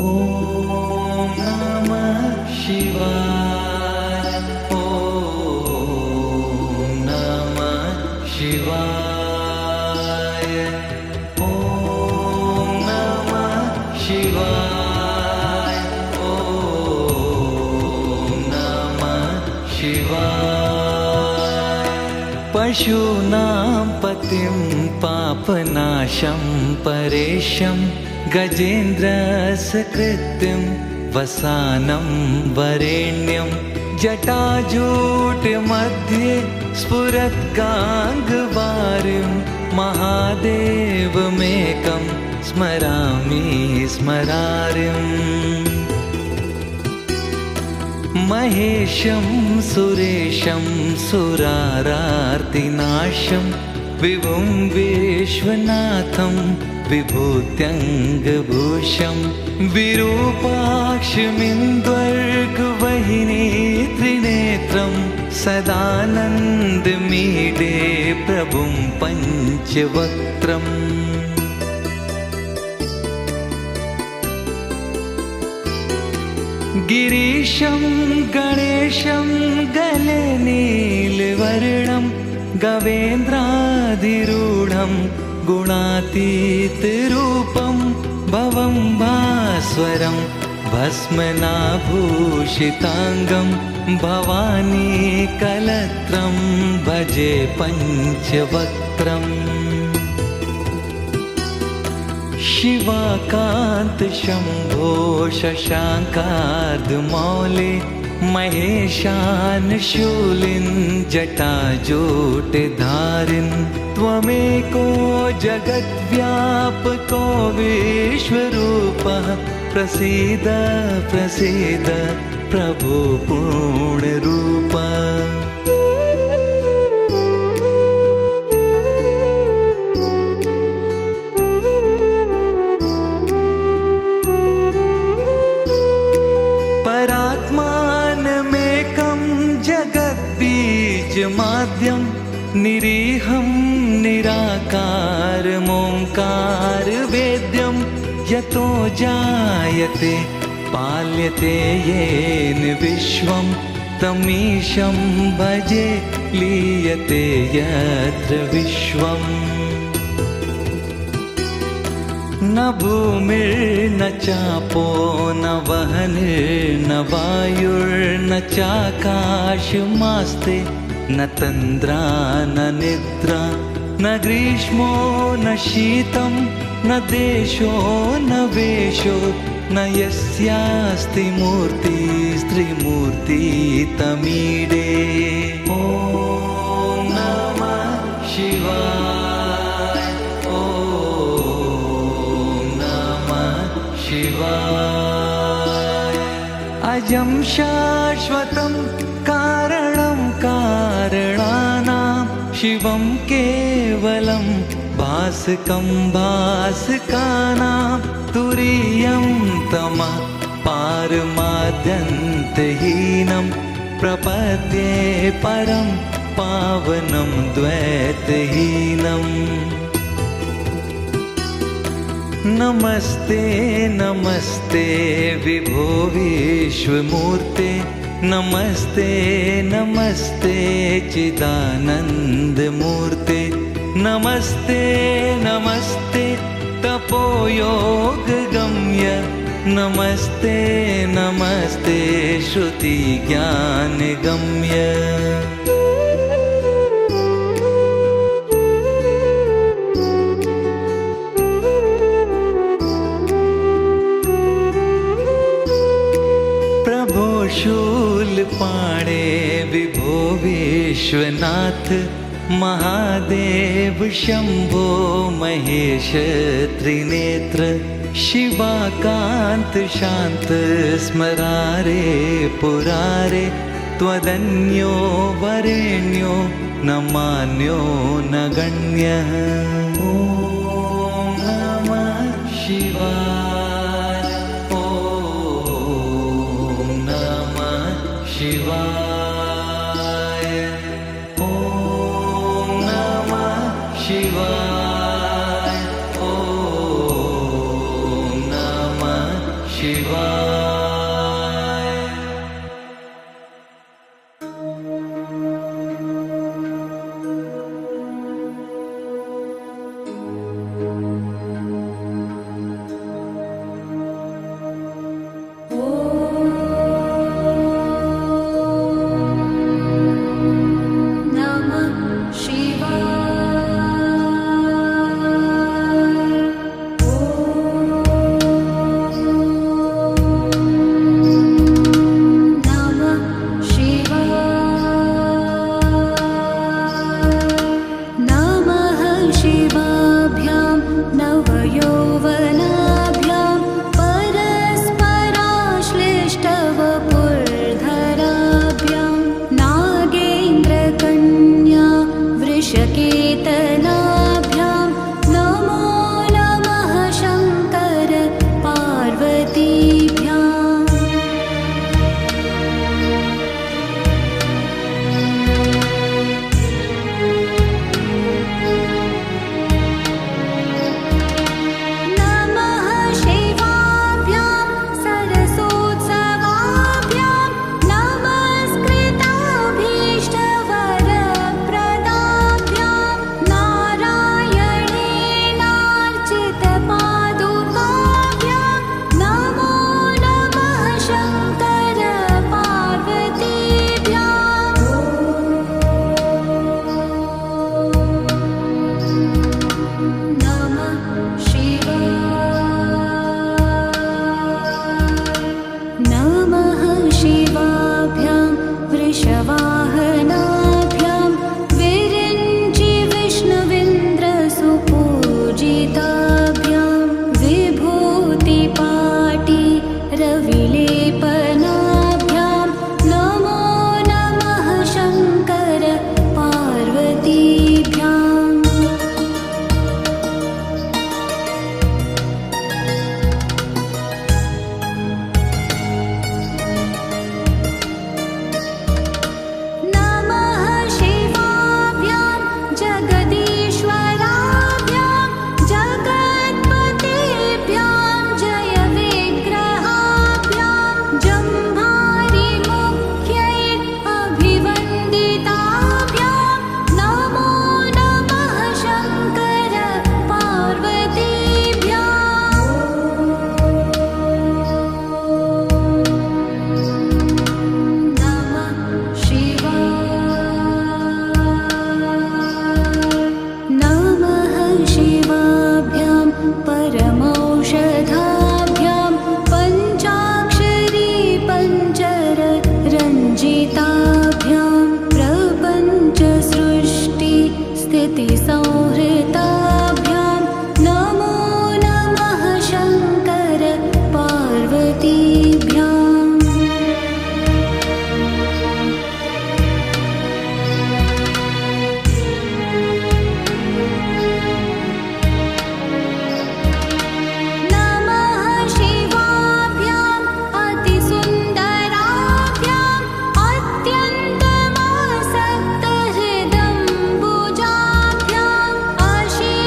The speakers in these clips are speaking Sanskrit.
ॐ नमः शिवाय। ॐ नमः शिवाय। ॐ नमः शिवाय। ॐ नमः शिवाय। पशूनां पतिं पापनाशं परेशं गजेन्द्रसकृत्यं वसानं वरेण्यं जटाजूटमध्ये स्फुरत्गाङ्गवारिं महादेवमेकं स्मरामि स्मरारिम्। महेशं सुरेशं सुरारार्तिनाशं विभुं विश्वनाथं विभूत्यङ्गभूषं विरूपाक्षमिन्द्वर्गवहिनी त्रिनेत्रं सदानन्दमीडे प्रभुं पञ्चवक्त्रम्। गिरीशं गणेशं गले नीलवर्णं गवेन्द्राधिरूढं गुणातीतरूपं भवं भास्वरं भस्मनाभूषिताङ्गं भवानी कलत्रं भजे पञ्चवक्त्रम्। शिवाकान्त शम्भो शशाङ्कार्धमौले महेशान शूलिन् जटाजूटधारिन् त्वमेको जगद्व्यापको विश्वरूपः प्रसीद प्रसीद प्रभो पूर्णरूप। परात्मानमेकं जगद्बीजमाद्यं निरीहं निराकारमोङ्कारवेद्यं यतो जायते पाल्यते येन विश्वं तमीशं भजे लीयते यत्र विश्वम्। न भूमिर्न चापो न वह्निर्न वायुर्न चाकाशमास्ते न तन्द्रा न निद्रा न ग्रीष्मो न शीतं न देशो न वेशो न यस्यास्ति मूर्तिस्त्रिमूर्ति तमीडे। ॐ नमः शिवाय। ॐ नमः शिवाय। अजं शाश्वतं कारणं कारणानां शिवं केवलं भासकं भासकानां तुरीयं तमः पारमाद्यन्तहीनं प्रपद्ये परं पावनं द्वैतहीनम्। नमस्ते नमस्ते विभो विश्वमूर्ते नमस्ते नमस्ते चिदानन्दमूर्ते नमस्ते नमस्ते तपोयोगगम्य नमस्ते नमस्ते श्रुतिज्ञानगम्य। प्रभो शूलपाणे विभो विश्वनाथ महादेव शंभो महेश त्रिनेत्र शिवाकान्त शान्त स्मरारे पुरारे त्वदन्यो वरेण्यो न मान्यो न गण्यः। ॐ नमः शिवाय। ॐ नमः शिवाय। ॐ नमः शिवाय। ॐ नमः शिवाय। शिवाभ्यां नवयौवनाभ्यां परस्पराश्लिष्टवपुर्धराभ्यां नागेन्द्रकन्या वृषकेतनाभ्यां नमो नमः शङ्कर पार्वतीभ्याम्। नमः शिवाभ्यां सरसोत्सवाभ्यां नमस्कृताभीष्टवरप्रदाभ्यां नारायणेनार्चितपादुकाभ्यां नमो नमः शङ्कर पार्वतीभ्याम्। नमः नमः शिवाभ्यां वृषवाहनाभ्यां विरिञ्चि विष्णुविन्द्रसुपूजिताभ्यां विभूतिपाटि रविलेपनाभ्यां नमो नमः शङ्कर पार्वतीभ्याम्। नमः शिवाभ्यां जगदीश्वराभ्यां जगत्पतेभ्यां जयविग्रहाभ्यां जम्भारिमुख्यै अभिवन्दिताभ्यां नमो नमः शङ्कर पार्वतीभ्याम्। नमः नमः शिवाभ्यां परमौषधाभ्यां पञ्चाक्षरी पञ्चरञ्जिताभ्यां प्रपञ्चसृष्टिस्थितिसंहृताभ्यां नमो नमः शङ्कर पार्वतीभ्याम्। नमः शिवाभ्यां अतिसुन्दराभ्यां अत्यन्तमासक्तहृदम्बुजाभ्यां अशीर्षदाभ्यां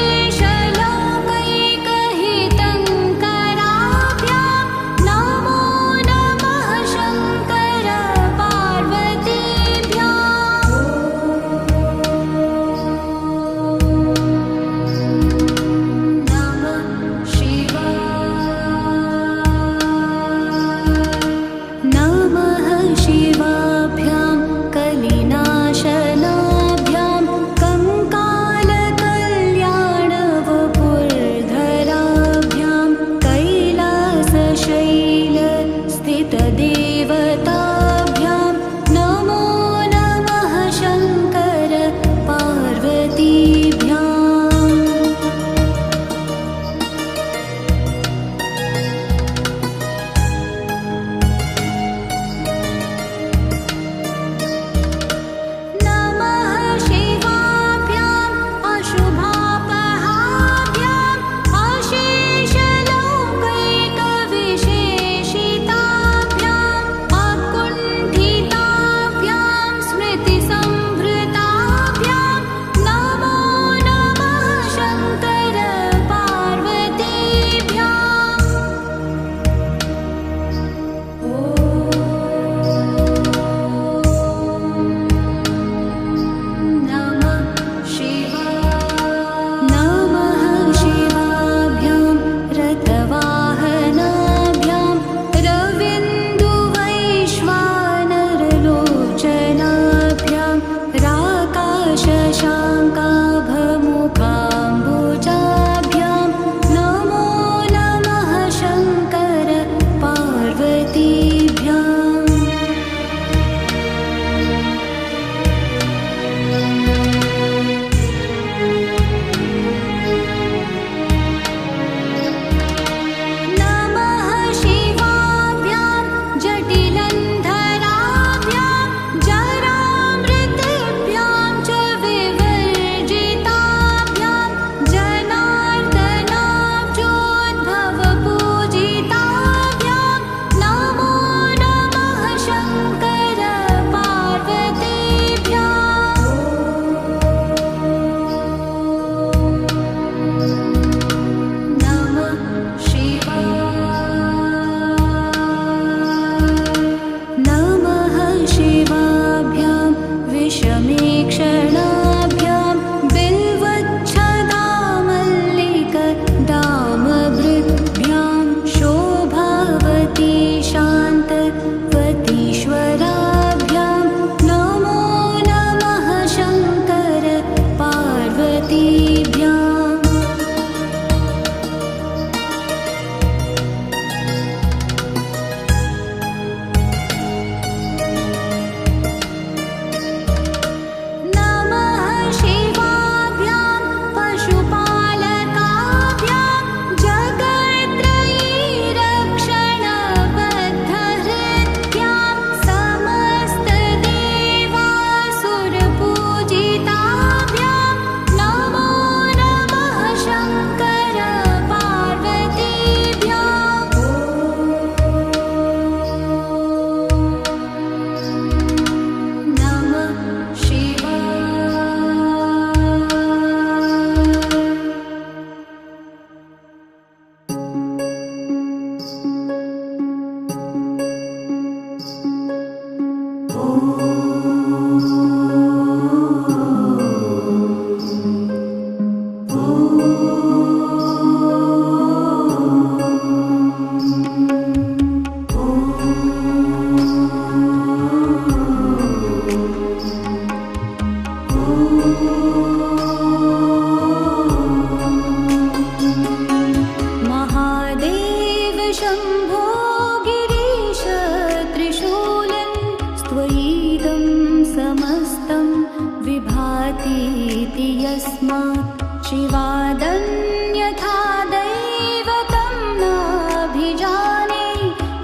यस्मात् शिवादन्यथा दैवतं नाभिजाने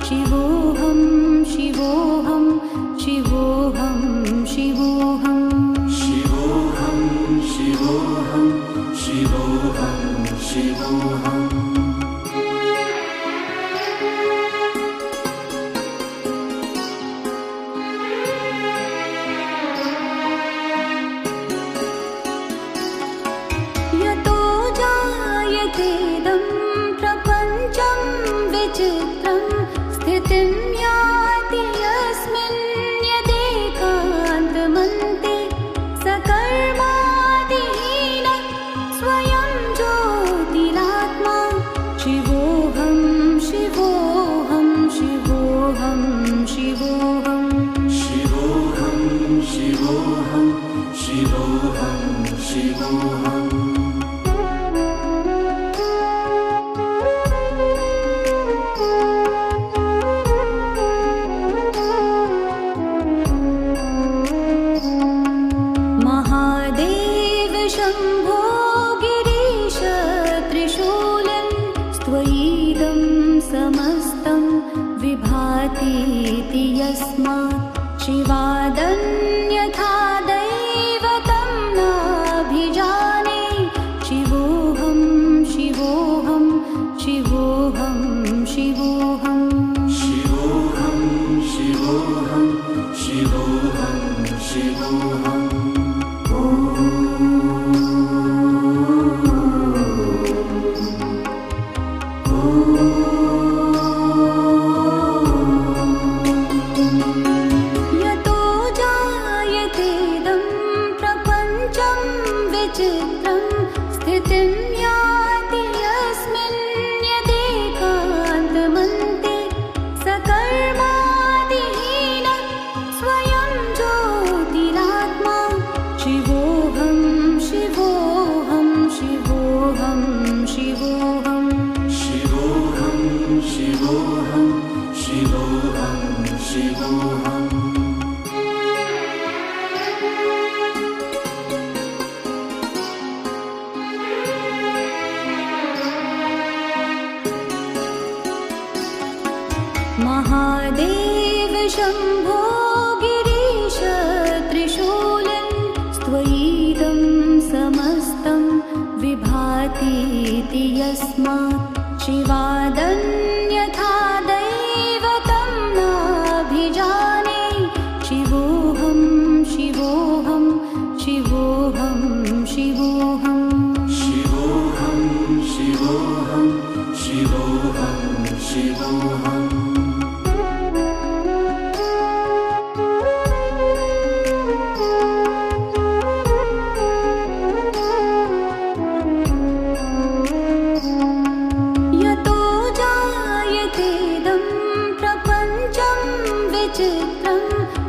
शिवोऽहं शिवोऽहं शिवोऽहं शिवोऽहं शिवोऽहं शिवोऽहं शिवोऽहं शिवोऽहम् यतो जायतेदं प्रपञ्चं विचित्रं स्थितिं याति यस्मिन् यदेकान्तमन्ते सकर्मादिहीनः स्वयं ज्योतिरात्मा शिवोऽहं शिवोऽहं शिवोऽहं शिवोऽहं शिवोऽहं शिवोऽहं शिवोऽहं शिवोऽहम् महादेव शम्भो गिरीश त्रिशूलं स्त्वयिदं समस्तं विभातीति यस्मात् शिवादन्यथा दैवतं नाभिजाने शिवोऽहं शिवोऽहं शिवोऽहं शिवोऽहं शिवोऽहं शिवोऽहं शिवोऽहं शिवोऽहम् यतो जायतेदं प्रपञ्चं विचित्रं स्थितिं याति यस्मिन् यदेकान्तमन्ते सकर्मादिहीनः स्वयं ज्योतिरात्मा शिवोऽहं शिवोऽहं शिवोऽहं शिवोऽहं शिवोऽहं शिवोऽहं शिवोऽहं शिवोऽहम् महादेव शम्भो गिरीश त्रिशूलं स्त्वयिदं समस्तं विभातीति यस्मात् शिवादन्यथा दैवतं नाभिजाने शिवोऽहं शिवोऽहं शिवोऽहं शिवोऽहं शिवोऽहं शिवोऽहं शिवोऽहं शिवोऽहम् यतो जायतेदं प्रपञ्चं विचित्रं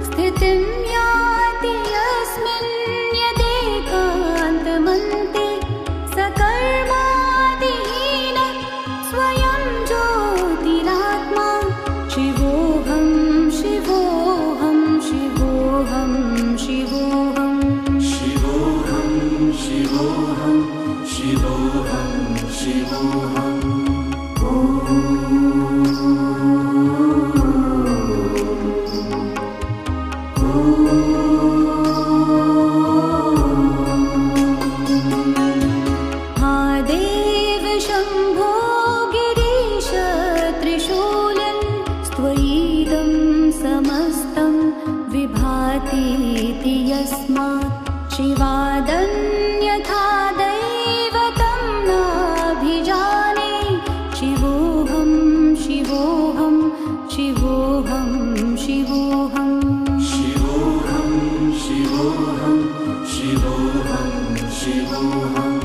स्थितिं याति यस्मिन् यदेकान्तमन्ते सकर्मादिहीनः स्वयं ज्योतिरात्मा शिवोऽहं शिवोऽहं शिवोऽहं शिवोऽहं शिवोऽहं शिवोऽहं शिवोऽहं शिवोऽहम् महादेव शम्भो गिरीश त्रिशूलं स्त्वयिदं समस्तं विभातीति यस्मात् शिवादन्यथा दैवतं नाभिजाने शिवोऽहं शिवोऽहं शिवोऽहं शिवोऽहं शिवोऽहं शिवोऽहं शिवोऽहं शिवोऽहम्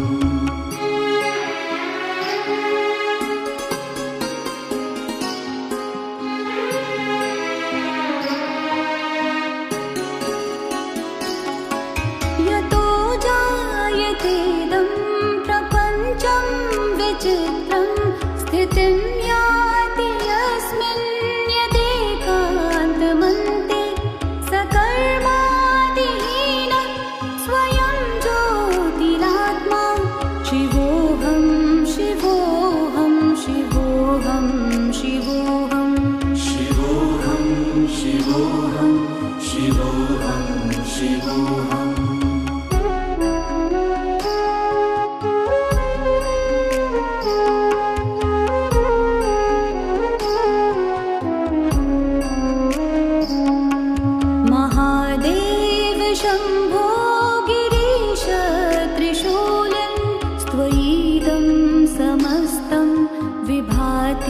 यतो जायतेदं प्रपञ्चं विचित्रं स्थितिं याति यस्मिन् यदेकान्तमन्ते सकर्मादिहीनः स्वयं ज्योतिरात्मा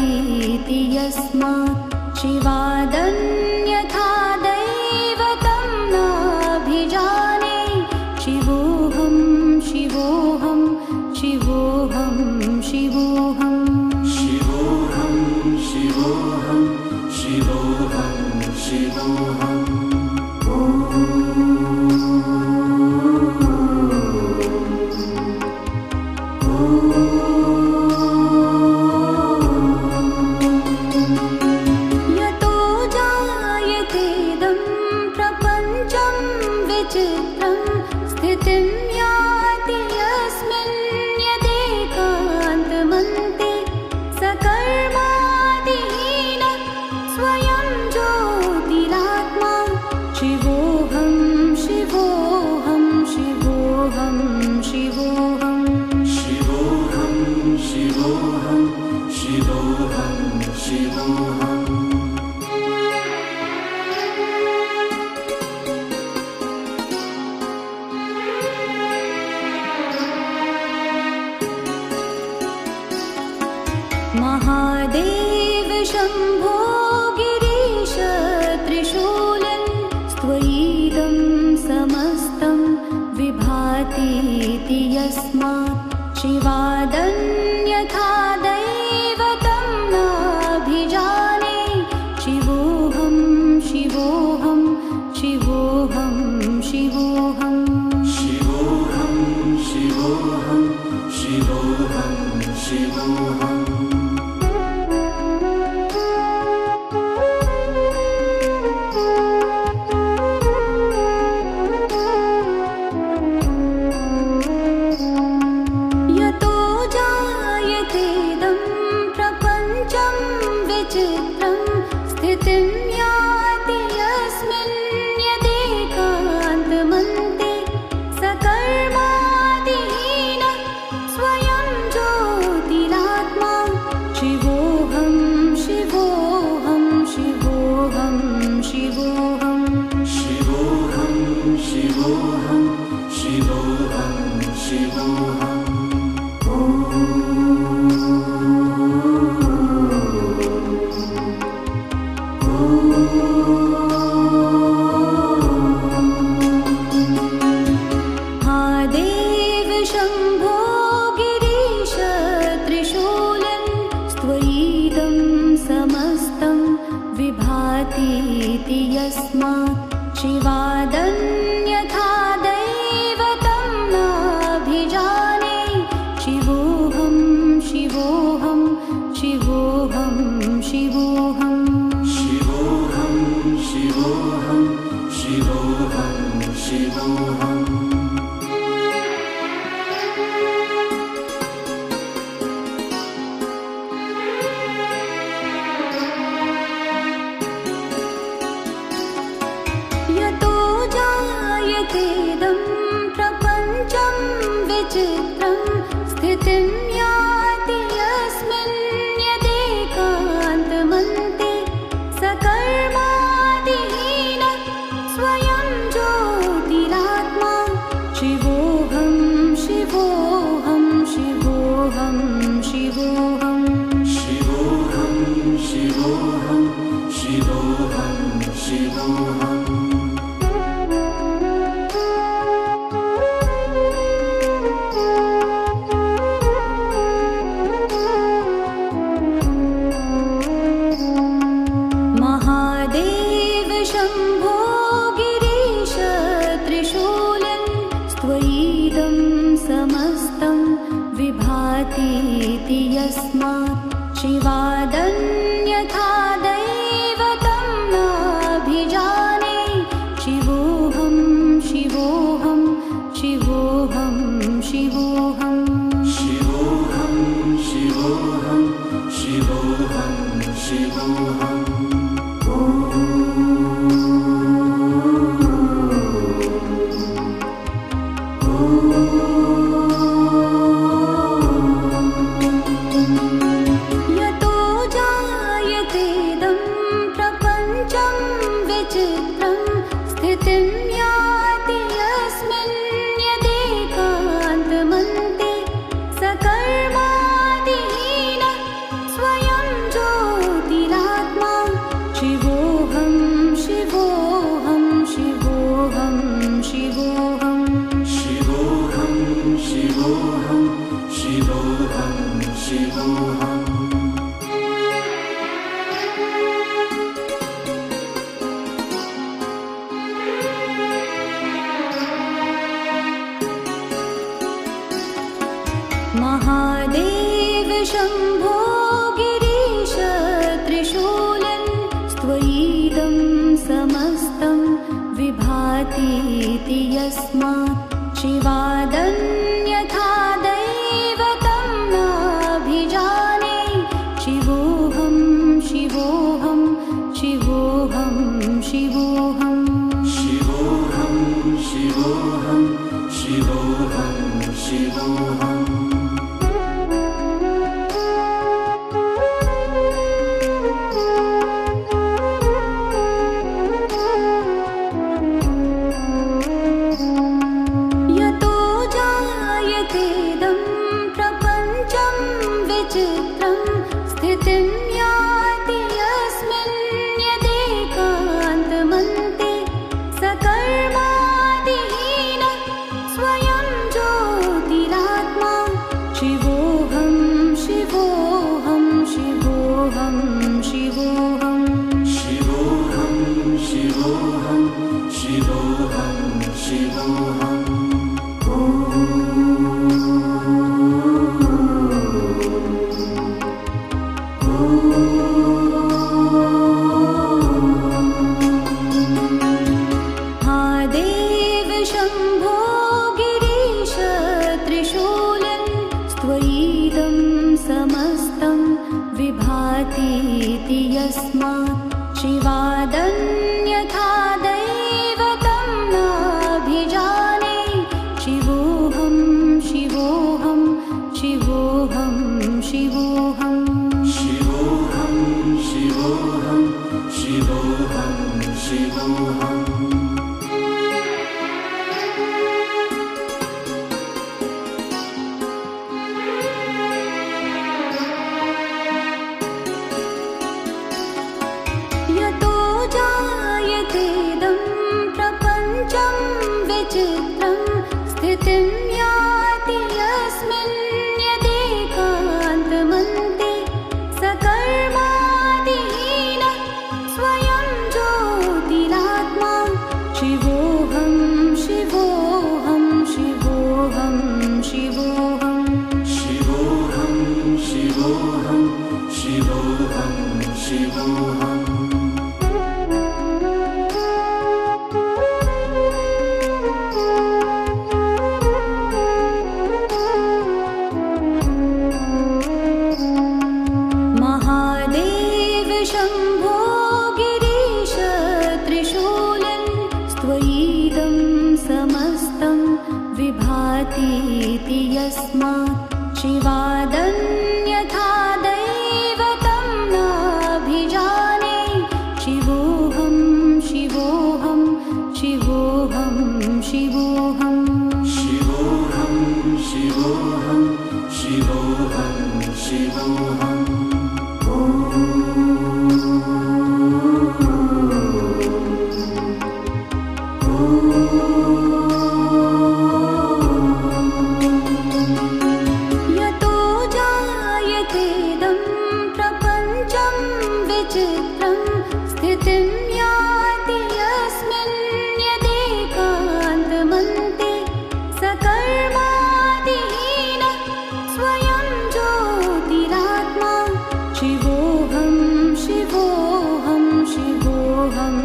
विभातीति यस्मात् शिवादन्यथा दैवतं नाभिजाने शिवोऽहं शिवोऽहं शिवोऽहं शिवोऽहं शिवोऽहं शिवोऽहं शिवोऽहं शिवोऽहम् यतो जायतेदं प्रपञ्चं विचित्रं स्थितिं याति यस्मिन् यदेकान्तमन्ते सकर्मादिहीन स्वयं ज्योतिरात्मा शिवोऽहं शिवोऽहं शिवोऽहं शिवोऽहं शिवोऽहं शिवोऽहं शिवोऽहं शिवोऽहम् महादेव शम्भो गिरीश त्रिशूलन् स्त्वयिदं समस्तं विभातीति यस्मात् शिवादन्यथा दैवतं नाभिजाने शिवोऽहं शिवोऽहं शिवोऽहं शिवोऽहं शिवोऽहं शिवोऽहं शिवोऽहं शिवोऽहम् यतो जायतेदं प्रपञ्चं विचित्रं स्थितिं याति यस्मिन् यदेकान्तमन्ते सकर्मादिहीन स्वयं ज्योतिरात्मा शिवोऽहं शिवोऽहं शिवोऽहं शिवोऽहं शिवोऽहं शिवोऽहं शिवोऽहं शिवोऽहम् महादेव शम्भो गिरीश त्रिशूलन् स्त्वयिदं समस्तं विभातीति यस्मात् शिवादन्यथा दैवतं नाभिजाने शिवोऽहं शिवोऽहं शिवोऽहं शिवोऽहं शिवोऽहं शिवोऽहं शिवोऽहं शिवोऽहम् यतो जायतेदं प्रपञ्चं विचित्रं स्थितिं याति यस्मिन् यदेकान्तमन्ते सकर्मादिहीन स्वयं ज्योतिरात्मा शिवोऽहं शिवोऽहं शिवोऽहं शिवोऽहं शिवोऽहं शिवोऽहं शिवोऽहं शिवोऽहम् महादेव शम्भो गिरीश त्रिशूलन् स्त्वयिदं समस्तं विभातीति यस्मात् शिवादन्यथा दैवतं नाभिजाने शिवोऽहं शिवोऽहं शिवोऽहं शिवोऽहं शिवोऽहं शिवोऽहं शिवोऽहं शिवोऽहम् यतो जायतेदं प्रपञ्चं विचित्रं स्थितिं याति यस्मिन् यदेकान्तमन्ते सकर्मादिहीन स्वयं शिवोऽहम् महादेव शम्भो गिरीश त्रिशूलं स्त्वयिदं समस्तं विभातीति यस्मात् शिवादन्यथा दैवतं नाभिजाने शिवोऽहं शिवोऽहं शिवोऽहं शिवोऽहम् शिवोऽहं शिवोऽहं शिवोऽहं शिवोऽहम् यतो जायतेदं प्रपञ्चं विचित्रं स्थितिं याति यस्मिन् यदेकान्तमन्ते सकर्मादिहीन स्वयं ज्योतिरात्मा शिवोऽहं शिवोऽहं शिवोऽहं शिवोऽहम् शिवोऽहं शिवोऽहं शिवोऽहं शिवोऽहम् महादेव शम्भो गिरीश त्रिशूलं स्त्वयिदं समस्तं विभातीति यस्मात् शिवादन्यथा दैवतं नाभिजाने शिवोऽहं शिवोऽहं शिवोऽहं शिवोऽहम् शिवोऽहं शिवोऽहं शिवोऽहं शिवोऽहम् यतो जायतेदं प्रपञ्चं विचित्रं स्थितिं याति यस्मिन् यदेकान्तमन्ते सकर्मादिहीन स्वयं ज्योतिरात्मा शिवोऽहं शिवोऽहं शिवोऽहं शिवोऽहम् शिवोऽहं शिवोऽहं शिवोऽहं शिवोऽहम् महादेव शम्भो गिरीश त्रिशूलं स्त्वयिदं समस्तं विभातीति यस्मात् शिवादन्यथा दैवतं नाभिजाने शिवोऽहं शिवोऽहं शिवोऽहं शिवोऽहम् शिवोऽहं शिवोऽहं शिवोऽहं शिवोऽहम् यतो जायतेदं प्रपञ्चं विचित्रं स्थितिं याति यस्मिन् यदेकान्तमन्ते सकर्मादिहीन स्वयं ज्योतिरात्मा शिवोऽहं शिवोऽहं शिवोऽहं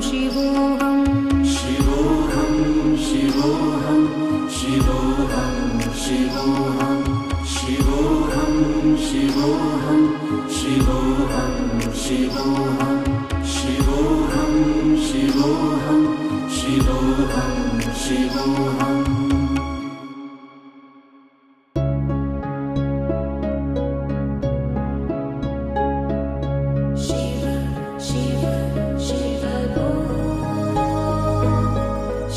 शिवोऽहम् शिवोऽहं शिवोऽहं शिवोऽहं शिवोऽहं शिवोऽहं शिवोऽहं शिवोऽहं शिवोऽहं शिवोऽहं शिवोऽहं शिवोऽहं शिवोऽहम् शिव शिव शिव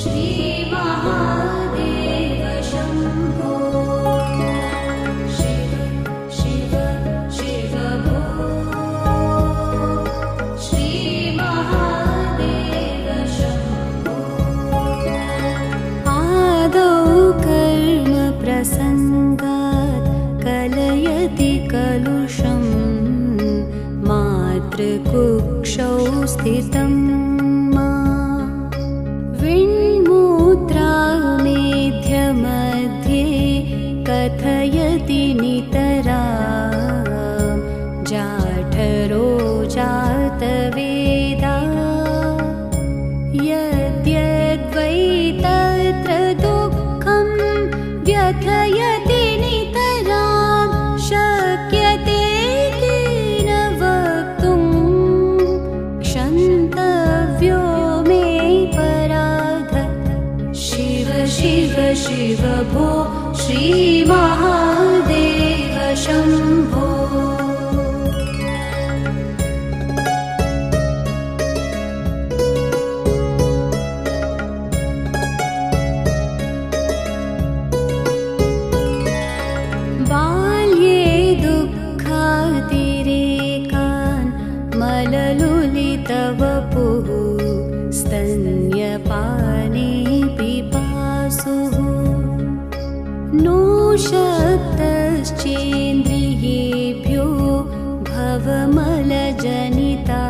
श्री महादेव शम्भो शिव शिव शिव श्री महादेव शम्भो आदौ कर्म प्रसङ्गात् कलय कथयति कलुषं मातृकुक्षौ स्थितं विण्मूत्रामेध्यमध्ये कथयति नितरा जाठरो जातवेदा यद्यद्वै तत्र दुःखं व्यथयति नितरां शक्यते केन वक्तुं क्षन्तव्यो मे पराध शिव शिव शिव भो श्रीमहादेव शम्भो मललुलितवपुः स्तन्यपाने पिपासुः नो शक्तश्चेन्द्रियेभ्यो भवमलजनिता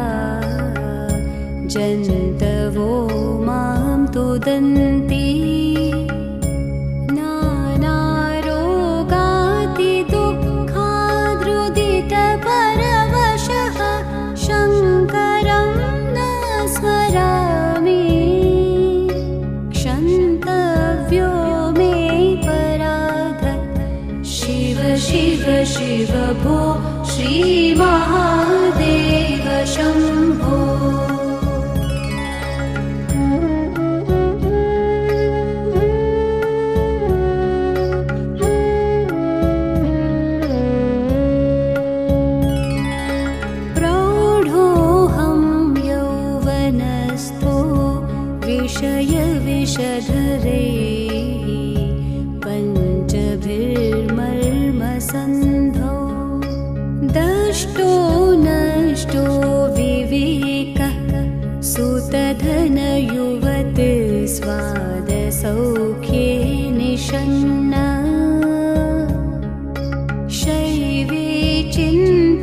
जन्तवो मां तुदन्ति शङ्करं न स्मरामि क्षन्तव्यो मे पराध शिव शिव शिव भो श्रीमहादेव शम्भो विषयविषधरे पञ्चभिर्मर्मसन्धौ दष्टो नष्टो विवेकः सुतधनयुवति स्वादसौख्ये निषण्णा शैवे चिन्ताविहीनं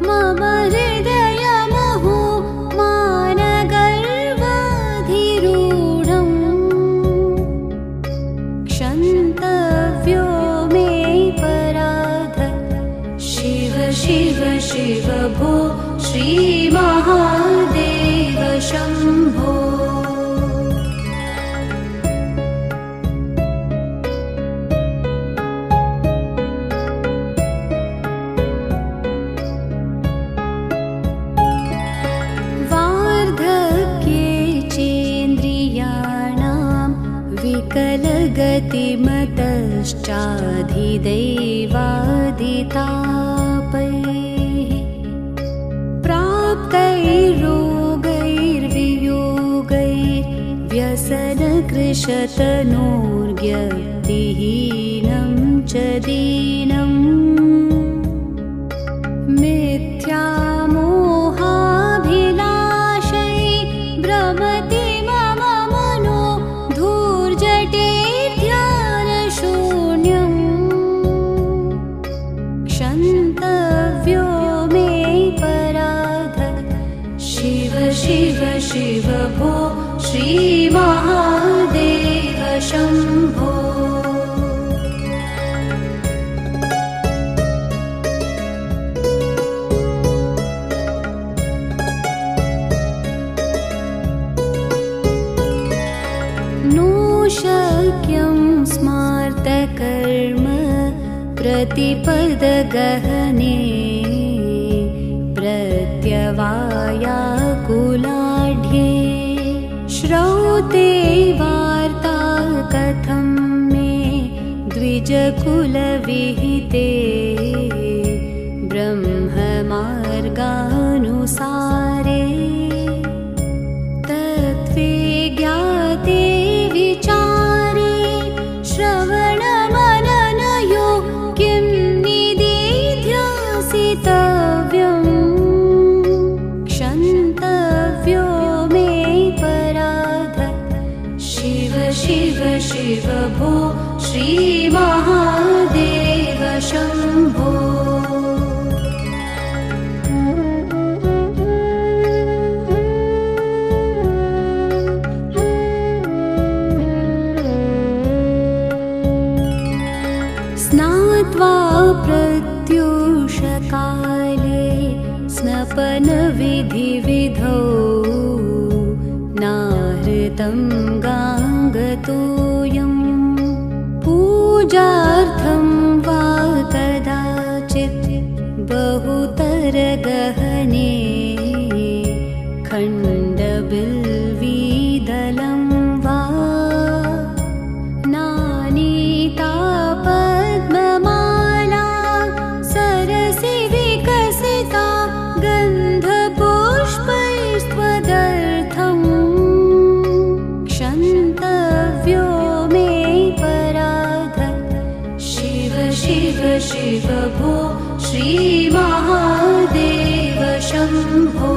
मम हृदयमहो क्षन्तव्यो मे पराध शिव शिव शिव भो श्रीमहादेव शम्भो वार्धक्ये चेन्द्रियाणां विकलगतिमतश्चाधिदैवादितापैः प्राप्तैर्रोगैर्वियोगैर्व्यसनकृशतनोर्व्यक्तिहीनं च दीनं मिथ्यामोहाभिलाषै भ्रमति मम मनो धूर्जटेर्ध्यानशून्यम् क्षन्तव्यो मे पराध शिव शिव शिव भो श्रीमहादेव शम्भो नो शक्यं स्मार्तकर्म प्रतिपदगहने प्रत्यवायाकुलाढ्ये श्रौते वार्ता कथं मे द्विजकुलविहिते ब्रह्ममार्गानुसारे तत्त्वे ज्ञाते विचारे श्रवणमननयो किं निदिध्यासितव्यम् क्षन्तव्यो मे पराध शिव शिव शिव भो श्रीमहादेव शम्भो स्नात्वा प्रत्यूषकाले स्नपनविधिविधौ नाहृतं गाङ्गतोऽयं पूजार्थं वा कदाचित् बहुतरगहने खण्डबिल्वीदलं वा नानीता पद्ममाला सरसि विकसिता गन्धपुष्पैस्त्वदर्थं क्षन्तव्यो मे पराध शिव शिव शिव भो श्रीमहादेव शम्भो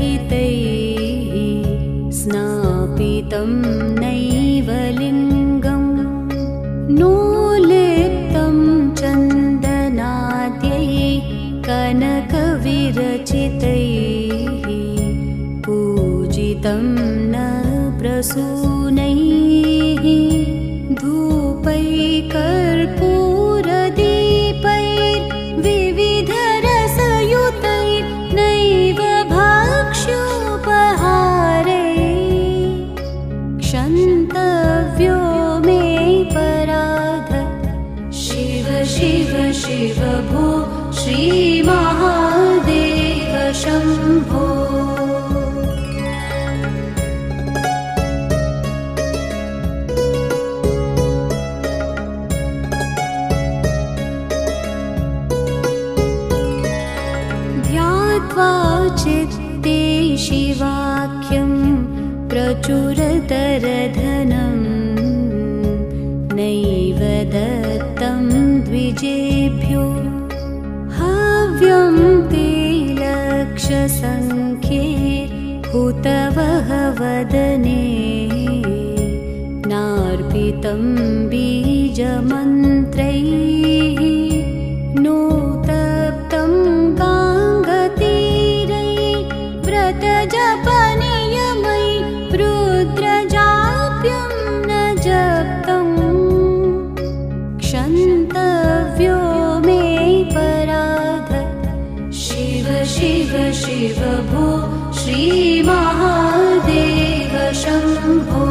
दधिगुडसहितैः स्नापितं नैव लिङ्गं नोलिप्तं चन्दनाद्यैः कनकविरचितैः पूजितं न प्रसूनैः धूपैकर्पूरदीपैर्विविधरसयुतैर्नैव भक्ष्योपहारे क्षन्तव्यो मे पराध शिव शिव शिव भो श्रीमहादेव शम्भो चित्ते शिवाख्यं प्रचुरतरधनं नैव दत्तं द्विजेभ्यो हव्यं ते लक्षसङ्ख्ये हुतवः वदने नार्पितं बीजमन्त्रैः नोतप्तं व्रतजपनियमै रुद्रजाप्यं न जप्तं क्षन्तव्यो मे पराध शिव शिव शिव भो श्रीमहादेव शम्भो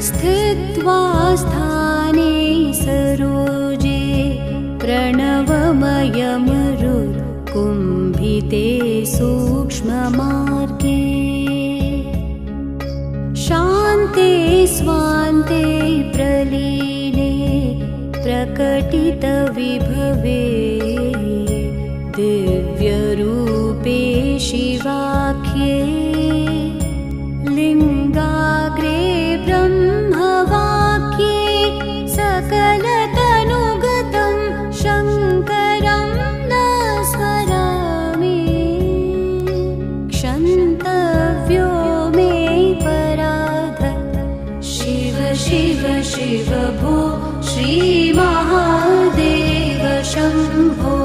स्थित्वा स्थाने सरोजे प्रणवमयमरुत्कुम्भिते सूक्ष्ममार्गे शान्ते स्वान्ते प्रलीने प्रकटितविभवे दिव्यरूपे शिवाख्ये लिङ्गाग्रे ब्रह्मवाक्ये सकलतनुगतं शङ्करं न स्मरामि क्षन्तव्यो मे पराध शिव शिव शिव भो श्रीमहादेव शम्भो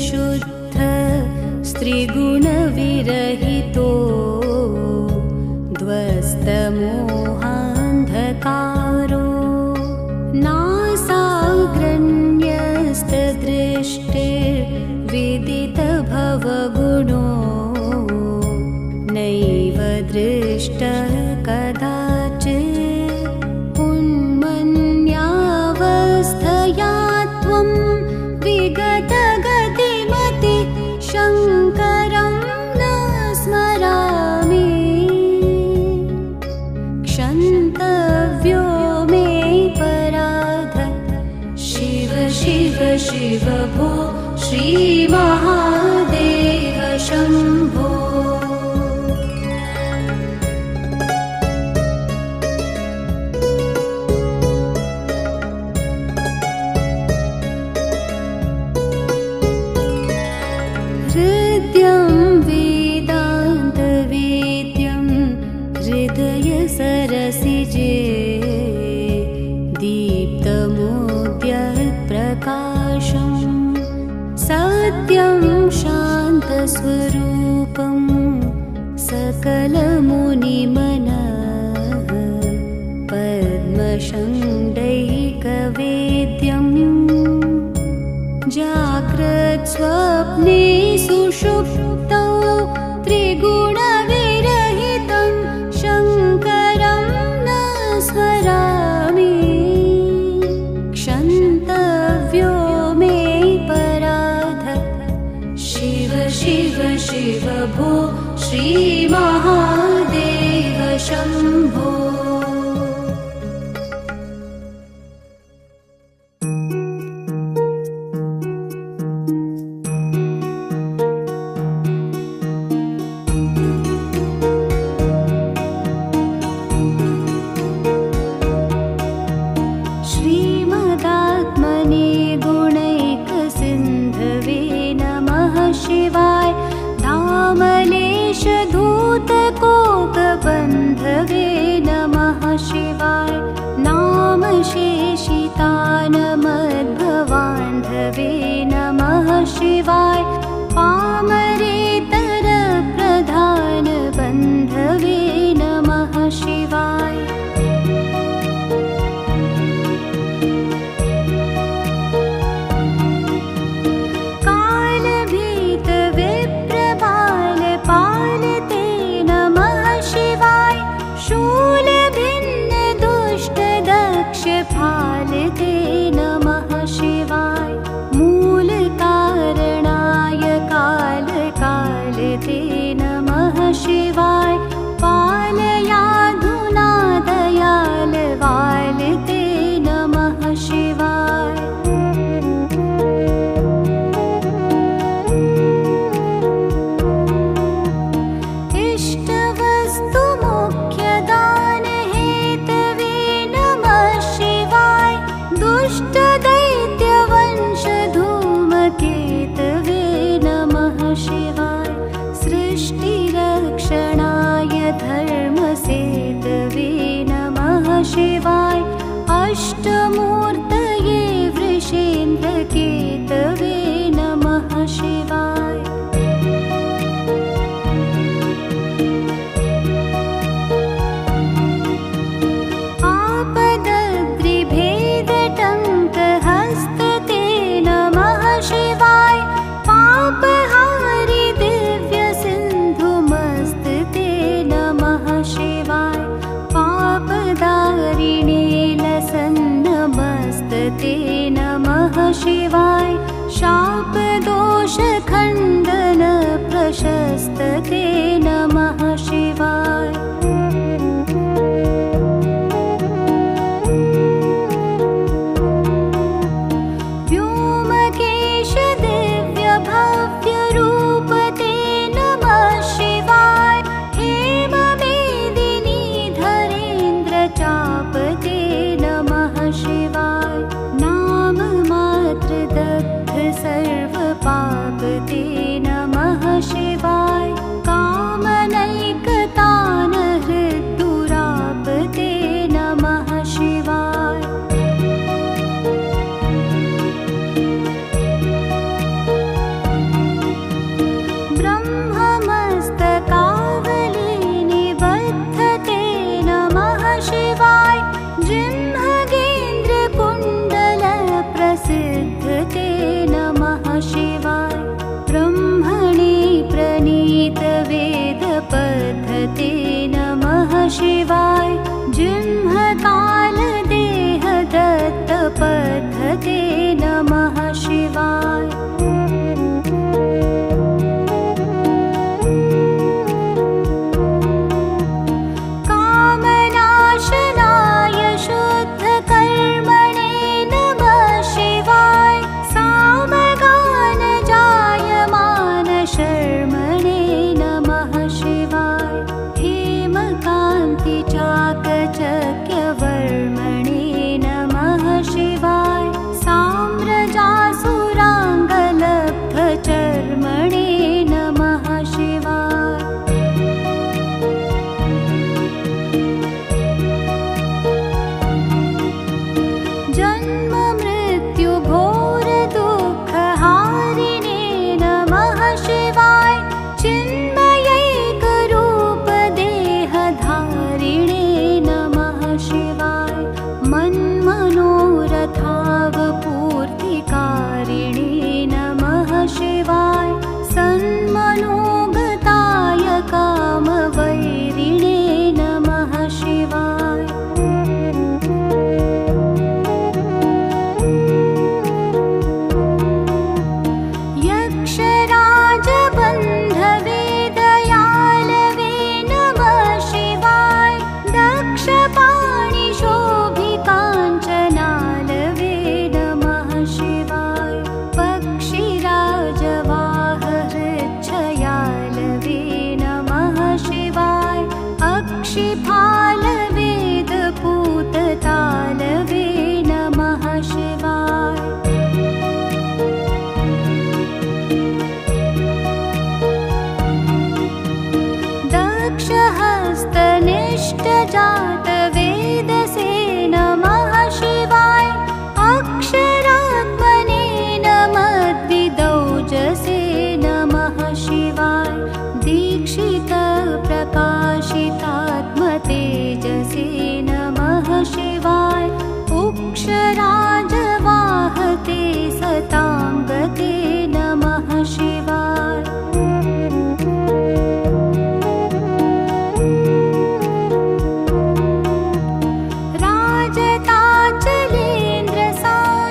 शुद्ध स्त्रीगुणविरहितो ध्वस्तमोहान्धकारो नासाग्रण्यस्तदृष्टिर्विदितभवगुणो नैव दृष्टः कदाचित् उन्मन्यावस्थया शिव भो श्रीमहादेव शम्भो। हृद्यं वेदान्तवेद्यं हृदयसरसिजे दीप्तमोद्यत्प्रकाशं सत्यं शान्तस्वरूपं सकलमुनिमनः पद्मशण्डैकवेद्यं जाग्रत्स्वप्ने सुषुप्तौ त्रिगुणविरहितं शङ्करं न स्मरामि क्षन्तव्यो मे पराधः। शिव शिव शिव भो श्रीमहादेव शम्भो। श्रीमदात्मने गुणैकसिन्धवे नमः शिवाय। धामलेशधूतकोकबन्धवे नमः शिवाय। नामशेषितानमद्भवान्धवे नमः शिवाय। पामरेतरप्रधानबन्धवे नमः शिवाय। कालभीतविप्रबालपालते नमः शिवाय। शूलभिन्नदुष्टदक्षफालते नमः शिवाय। मूलकारणाय कालकालते नमः शिवाय। पालयाधुना दयालवालते नमः शिवाय। इष्टवस्तुमुख्यदानहेतवे नमः शिवाय। दुष्टदैत्यवंशधूमकेतवे नमः शिवाय। सृष्टिरक्षणाय धर्मसेतवे नमः शिवाय। अष्टमूर्तये वृषेन्द्रकेतवे नमः शिवाय। आपदग्रिभेदटङ्कहस्तते नमः शिवाय। पापहारि दिव्यसिन्धुमस्तते नमः शिवाय। पापदारिणे लसन्नमस्तते नमः शिवाय। शापदोषखण्डन प्रशस्तते नमः शिवाय। व्योमकेश दिव्यभव्यरूपते नमः शिवाय। हेममेदिनी धरेन्द्रचापते नमः शिवाय। नाममात्रदग्ध सर्वपापते नमः शिवाय। जन्म मृत्यु घोर दुःख हारिणे नमः शिवाय चिन्मयैक रूप देहधारिणे नमः शिवाय मन्मनोरथावपूर्तिकारिणे नमः शिवाय सन्मनोगताय कामवैरिणे नमः शिवाय यक्षराजबन्धवे दयालवे नमः शिवाय दक्षपाणिशोभिकाञ्चनालवे नमः शिवाय पक्षिराजवाहहृच्छयालवे नमः शिवाय अक्षिफालवेदपूततालवे नमः शिवाय दक्षहस्तनिष्ठजातवेदसे नमः शिवाय अक्षरात्मने नमद्विदौजसे नमः शिवाय दीक्षितप्रकाशितात्मतेजसे नमः शिवाय उक्षराजवाहते सताङ्गते नमः शिवाय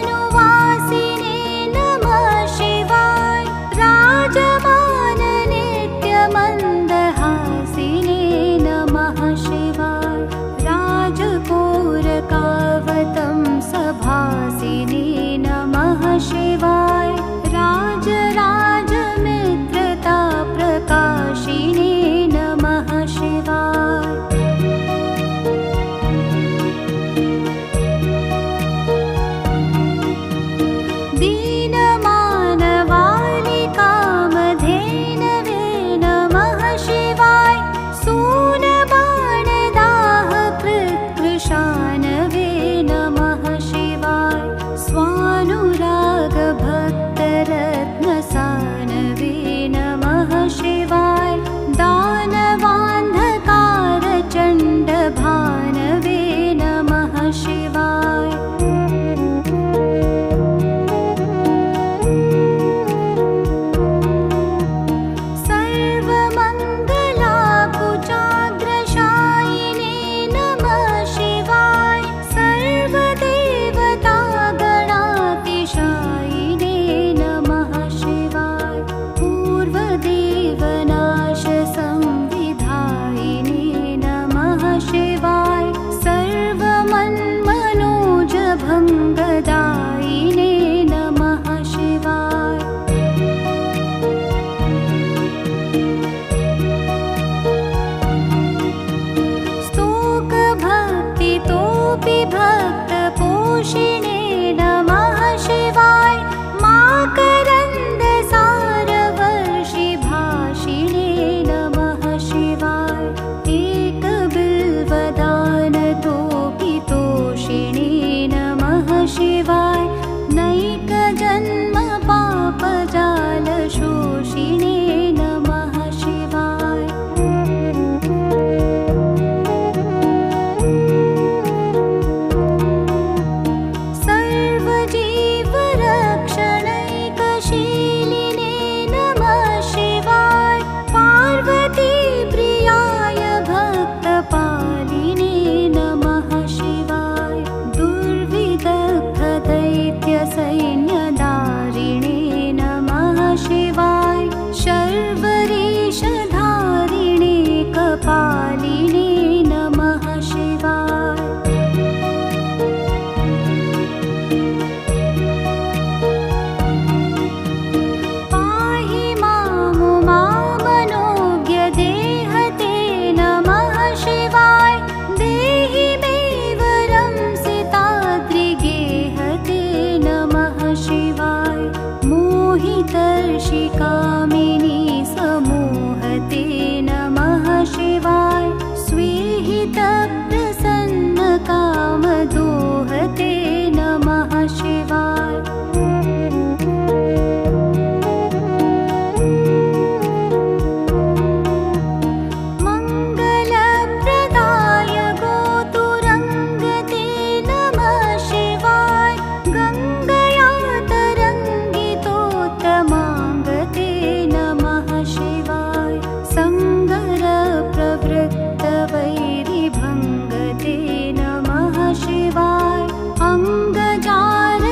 राजताचलेन्द्रसानुवासिने नमः शिवाय राजमाननित्यमन्दहासिने नमः शिवाय राजकोरकावतं सभासिने नमः शिवाय राजराजमित्रताप्रकाशिने नमः शिवाय दीनमानवालिकामधेनवे नमः शिवाय सूनबाणदाहकृत्कृशानवे नमः शिवाय स्वानुरागभक्तरत्नसानवे नमः शिवाय दानवान्धकारचण्डभानवे नमः शिवाय सर्वमङ्गलाकुचाग्रशायिने नमः शिवाय सर्वदेवतागणातिशायिने नमः शिवाय पूर्वदेवनाशसंविधायिने नमः शिवाय सर्वमन्मनोजभङ्गदायिने नमः शिवाय स्तोकभक्तितोऽपि भक्तपोषिणे नमः शिवाय माकरन्दसारवर्षिभाषिणे नमः शिवाय एकबिल्वदानतोऽपि तोषिणे नमः शिवाय नैकजन्मपापजालशोषिणे नमः शिवाय सर्वजीवरक्षणैकशीलिने नमः शिवाय पार्वतीप्रियाय भक्तपालिने नमः शिवाय दुर्विदग्धदै शिवाय। मङ्गलप्रदाय गोतुरङ्गते नमः शिवाय। गङ्गया तरङ्गितोत्तमाङ्गते नमः शिवाय। सङ्गरप्रवृत्तवैरिभङ्गते नमः शिवाय। अङ्गजाल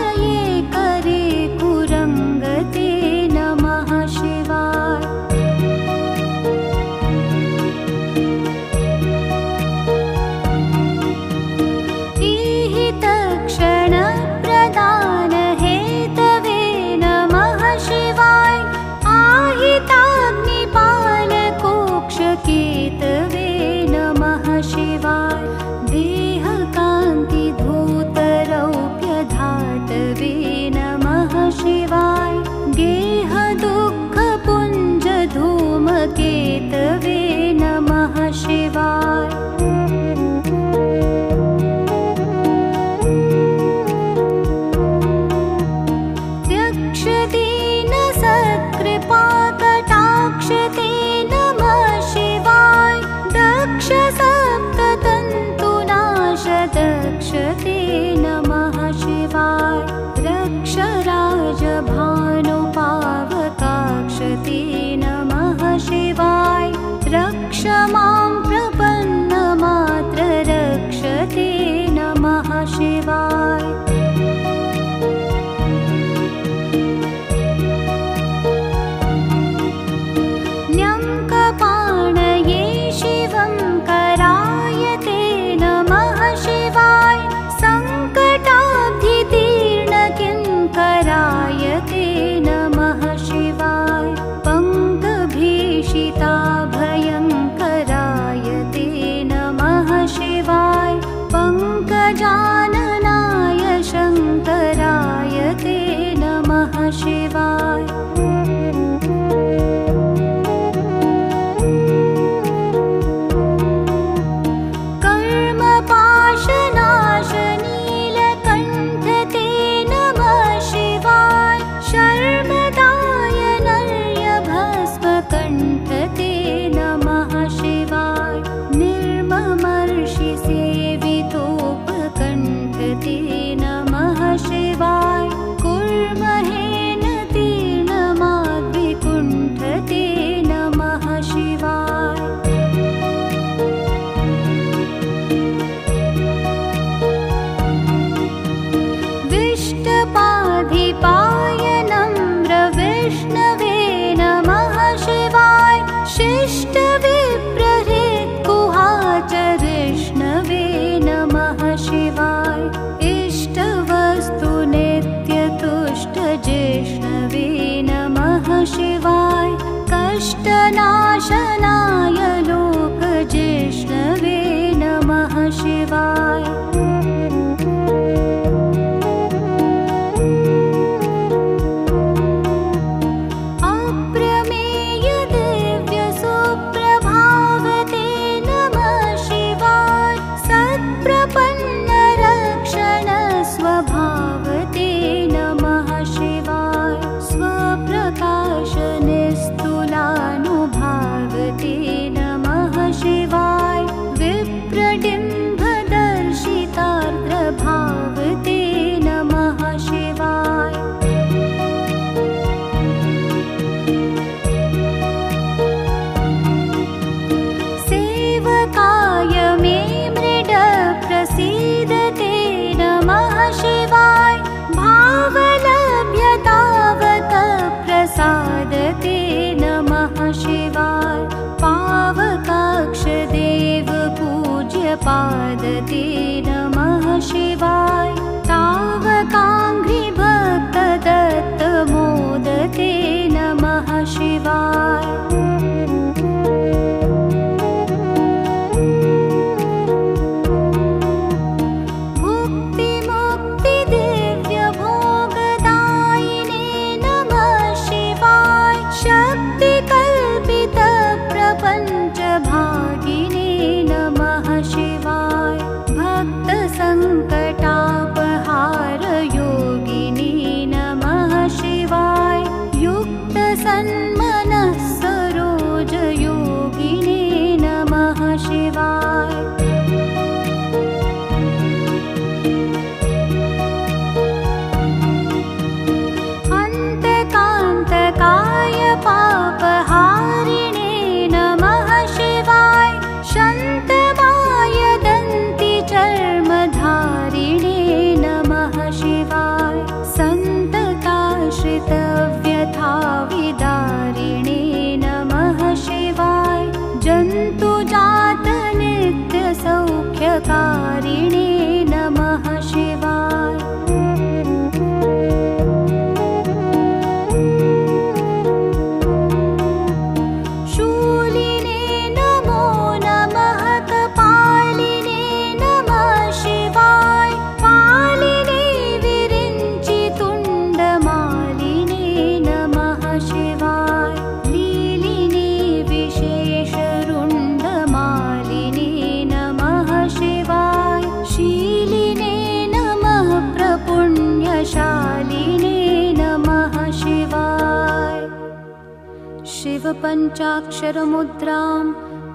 शिवपञ्चाक्षरमुद्रां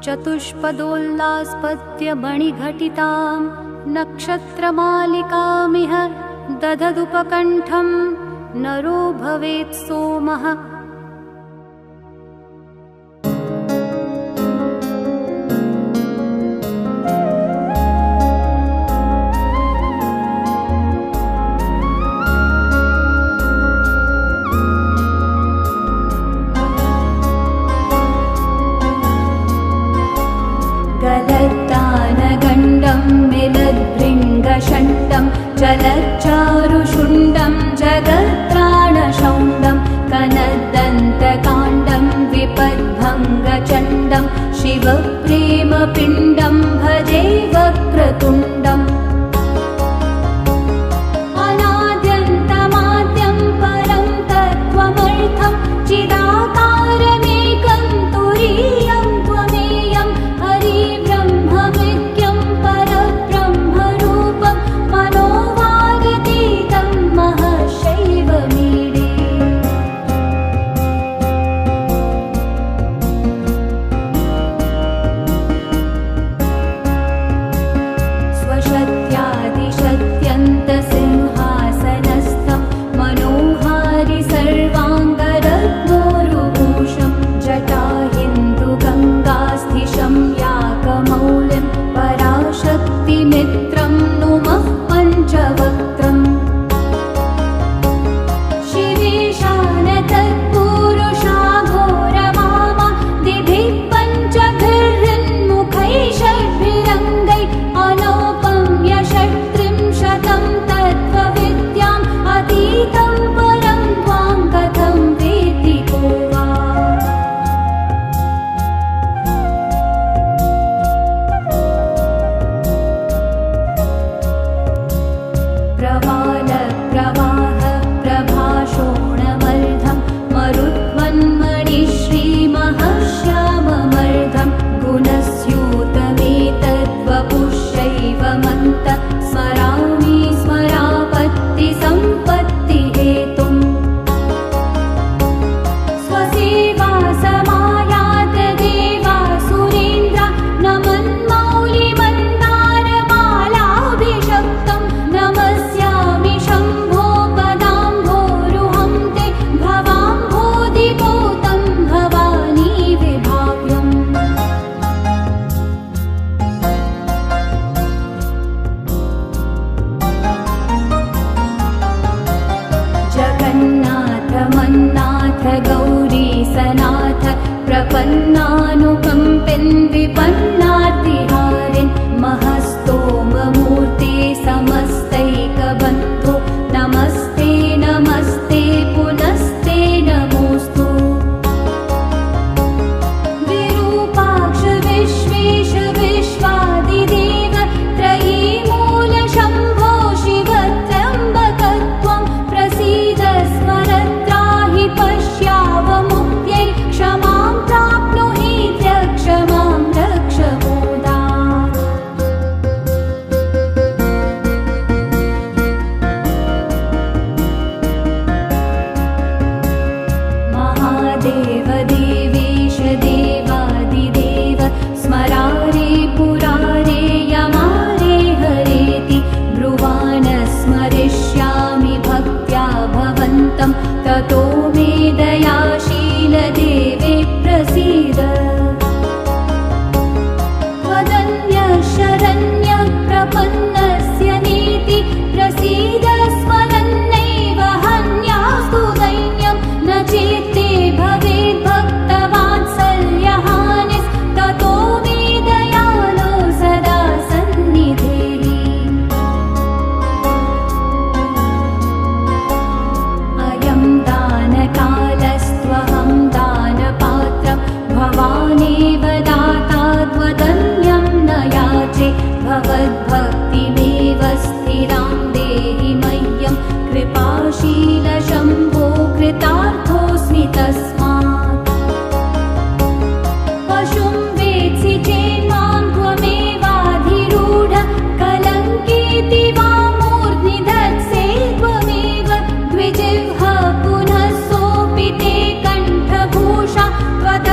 चतुष्पदोल्लास्पद्य मणिघटितां नक्षत्रमालिकामिह दधदुपकण्ठं नरो भवेत् सोमः। गलद्दानगण्डं मिलद्भृङ्गषण्डं चलच्चारुषुण्डं जगत्त्राणशौण्डं कनदन्तकाण्डं विपद्भङ्गचण्डं शिवप्रेमपिण्डं भजे वक्रतुण्डम्। अनाद्यन्तमाद्यं परं तत्त्वमर्थं चिदाकारमेकं तुरीयं त्वमेयं हरिब्रह्मविद्यं परब्रह्मरूपं मनोवागतीतं महशैवमीडे। स्वशत्यादिशत्यन्तसिंहासनस्थं मनोहारि सर्वाङ्गरत्नोरुभूषं जटाहिन्दुगङ्गास्थिशं याकमौलिं पराशक्तिमित्रं नुमः पञ्चवक्त्रम्। शिवेशानतत्पुरुषाघोरमामा दिभिः पञ्चभिर्हृन्मुखैः षड्भिरङ्गैः अनौपम्यषट्त्रिंशतं तत्त्वविद्याम् अतीतं परं त्वां कथं वेत्ति को वा। प्रवालप्रवाह प्रभाषोणमर्धं मरुत्वन्मणिश्रीमहश्याममर्धं गुणस्यूतमेतद्वपुश्चैवमन्त स्मरामि स्मरापत्तिसम्पत्तिहेतुम्। स्वसेवा समायात देवासुरेन्द्र नमन्मौलिमन्दारमालाभिषक्तं नमस्यामि शम्भो पदाम्भोरुहं ते भवाम्भोधिपोतं भवानी विभाव्यम्। जगन्नाथ मन्नाथ गौरीसनाथ प्रपन्नानुकम्पिन् विपन्नार्तिहारिन् महस्तोममूर्ते समस्तैकबन्धो नमस्ते नमस्ते पुनस्ते नमोऽस्तु। विरूपाक्ष विश्वेश विश्वादिदेव त्रयीमूलशम्भो शिव त्र्यम्बकत्वं प्रसीद स्मरत्राहि पश्यावमुक्त्यै क्षमां प्राप्नुहि क्षमां रक्ष मुदा। महादेव देवेश देवादिदेव स्मरारे पुरारे यमारे हरेति ब्रुवाण स्मरिष्यामि भक्त्या भवन्तं ततो मे दयाशील देवे प्रसीद। त्वदन्यः शरण्यः प्रपन्नस्य नीति प्रसीद स्मरन्नैव हन्यास्तु दैन्यं न चेत्ते भवेद् भक्तवात्सल्यहानिस्ततो मे दयालो सदा सन्निधेहि। अयं दानकालस्त्वहं दानपात्रं भवानेव दाता त्वदन्यं न याचे भवद्भक्तिमेव स्थिरां देहि मह्यं कृपाशील शम्भो कृतार्थोऽस्मि तस्मात्। पशुं वेत्सि चेन्मां त्वमेवाधिरूढ कलङ्केति वा मूर्ध्नि धत्से त्वमेव द्विजिह्व पुनः सोऽपि ते कण्ठभूषा त्वद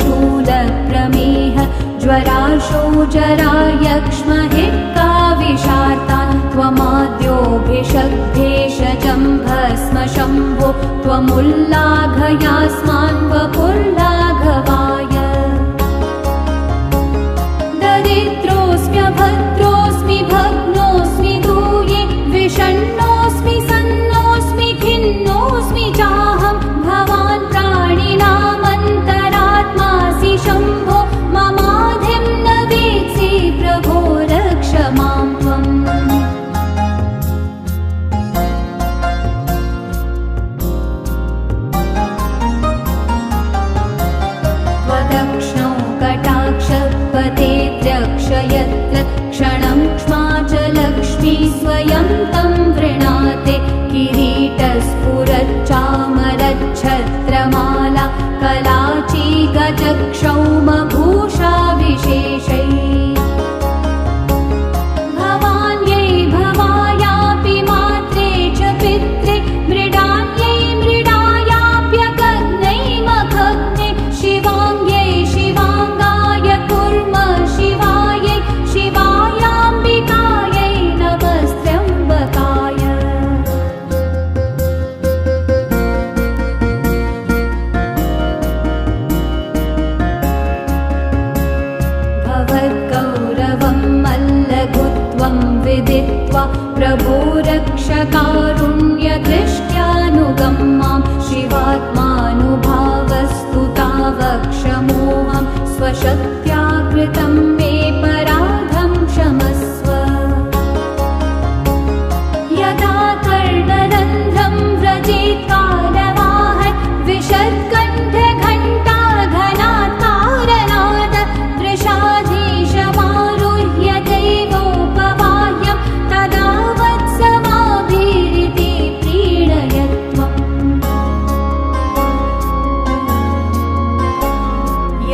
शूलप्रमेह ज्वराशो जरायक्ष्महिक्काविशार्तान् त्वमाद्योभिषग्भेषजं भस्म शम्भो त्वमुल्लाघयास्मान् वपुर्लाघवाय दरिद्रोऽस्म्यभद्रोऽस्मि भग्नोऽस्मि दूये विषण्णोऽस्मि सन्नोऽस्मि खिन्नोऽस्मि चाहं भवान् प्राणिनामन्तरात्मासि शम्भो ममाधिं न वेत्सि प्रभो रक्ष मां त्वम् त्वदक्ष्णौ कटाक्षपतेऽद्रक्षयत्र क्षणं क्ष्मा च लक्ष्मी स्वयं तं वृणाते किरीटस्फुरच्चामरच्छत्रमाला कलाची गजक्षौमभूषा विशेषै भवान्यै भवायापि मात्रे च पित्रे मृडान्यै मृडायाप्यकग्नै मखग्ने शिवाङ्ग्यै शिवाङ्गाय कुर्म शिवायै शिवायाम्बिकायै नमस्त्र्यम्बकाय भवद्गौरवं मल्लघुत्वं विदित्वा प्रभो रक्षकारुण्यदृष्ट्यानुगं मां शिवात्मानुभावस्तु तावक्षमोऽहं स्वशक्त्या कृतं मे पराधं क्षमस्व यदा कर्णरन्ध्रं व्रजेत् कालवाहन् विशद्कण्ठघण्टा घनात्कारनाद दृशाधीशमारुह्य दैवोपवाह्यं तदा वत्समाभिरिति प्रीणयत्वम्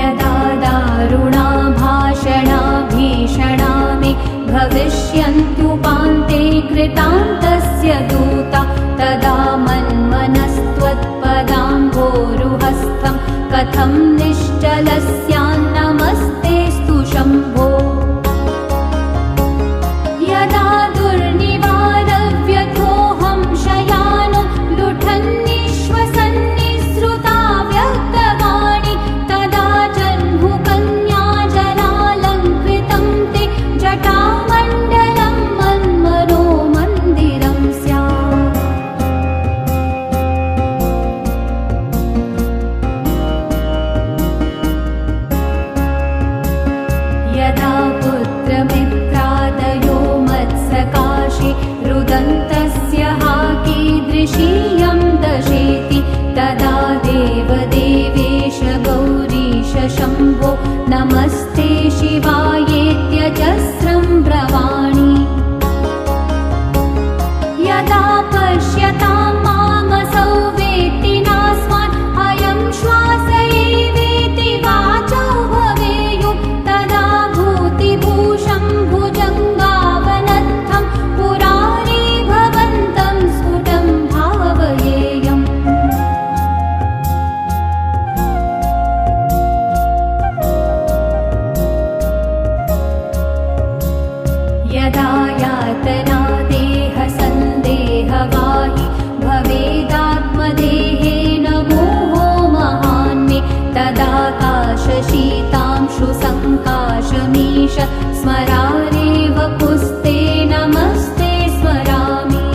यदा दारुणा भाषणा भीषणा मे भविष्यन्त्युपान्ते कृतान्तस्य दूता तदा मन्मनस्त्वत्पदाम्भोरुहस्थं कथं निश्चलस्यान्नमस्तेऽस्तु शम्भो यदा दुर्निवारव्यथोऽहं शयानो लुठन्निश्वसन्निसृता व्यक्तवाणी तदा जह्नुकन्या जलालङ्कृतं ते जटामण्डलं मन्मनो मन्दिरं स्यात् यदा पुत्रमित्रादयो मत्सकाशे रुदन्तस्य हा कीदृशीयं दशेति तदा देवदेवेश गौरीश शम्भो नमस्ते शिवायेत्यजस्रं ब्रवाणि यदा पश्यतां मामसौ वेत्ति नास्मान् अयं श्वास एवेति वाचो भवेयु तदा भूतिभूषं भुजङ्गावनद्धं पुरारी भवन्तं स्फुटं भावयेयम् यदा यातना देहसन्देहवाहि भवेदात्मदेहेन मोहो महान् मे तदाकाशशीतांशु सङ्काशमीश स्मरारेव पुस्ते नमस्ते स्मरामि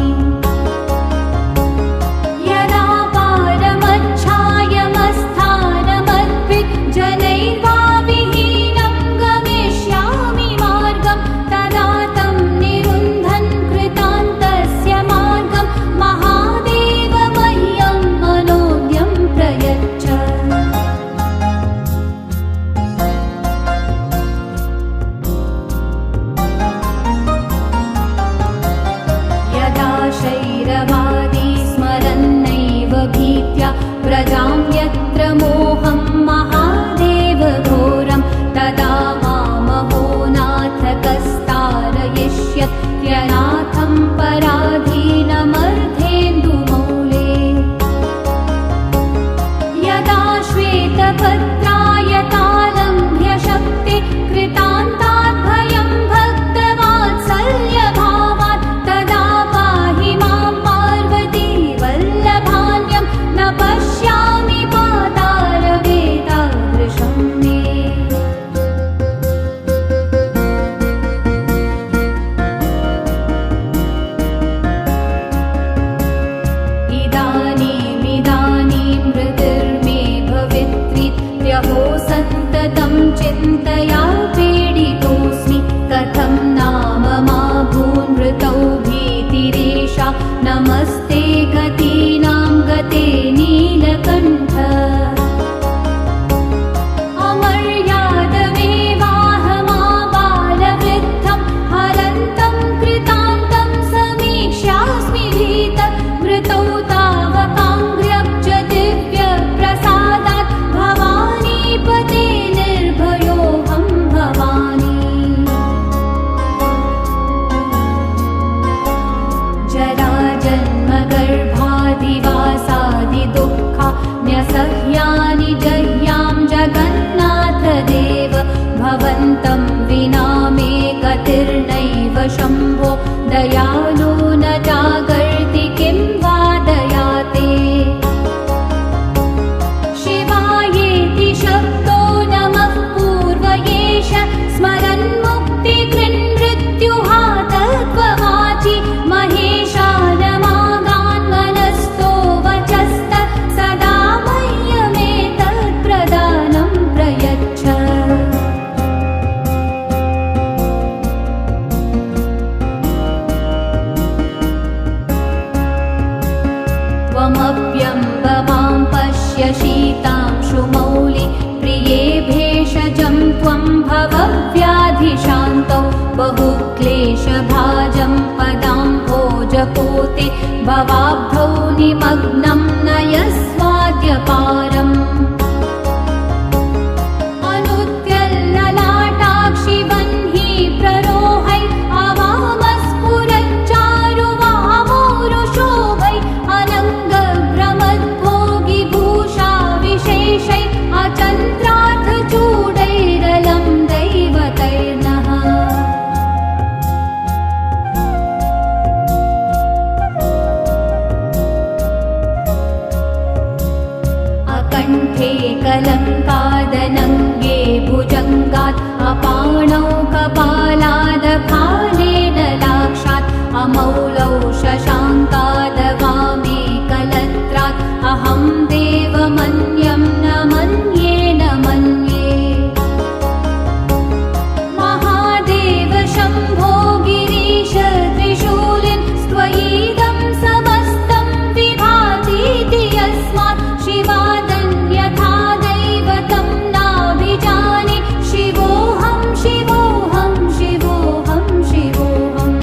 यदा पारमच्छायमस्थानमद्भिः जनैर्वा विहीनं गमिष्यामि मार्गं तदा तं निरुन्धन् कृतान्तस्य मार्गं महादेव मह्यं मनोज्ञं प्रयच्छ केशभाजं पदाम्भोजपोते भवाब्धौ निमग्नं नयस्वाद्यपारम् अनुद्यल्ललाटाक्षि वह्नि प्ररोहै अवामस्फुरच्चारुवामोरुशोभै अनङ्गभ्रमद्भोगिभूषा विशेषै अचन्द्रार्थचूडैरलं दैवतैर्नः अकण्ठे कलङ्कादनङ्गे भुजङ्गात् अपाणौ कपालादभालेन लाक्षात् अमौलौ शशाङ्कादवामे कलत्रात् अहं देवमन्यं न मन्ये न मन्ये महादेव शम्भो गिरीश त्रिशूलिन् त्वयीदं समस्तं विभातीति यस्मात् शिवादन्यथा दैवतं नाभिजाने शिवोऽहं शिवोऽहं शिवोऽहं शिवोऽहम्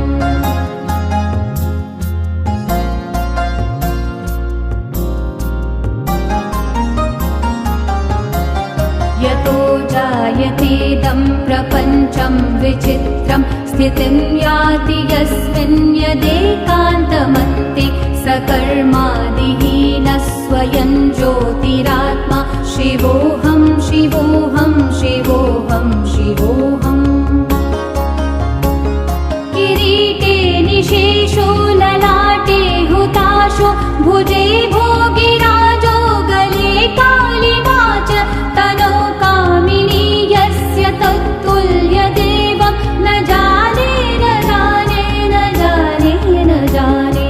यतो जायतेदं प्रपञ्चं विचित्रं स्थितिं याति यस्मिन् यदेकान्तमन्ते सकर्मादिहीनः स्वयं ज्योतिरात्मा शिवोऽहं शिवोऽहं शिवोऽहं शिवोऽहम् किरीटे निशेषो ललाटे हुताशो भुजे भोगिराजो गले कालिमा च तनो कामिनी यस्य तत्तुल्यदेवं न जाने न जाने न जाने न जाने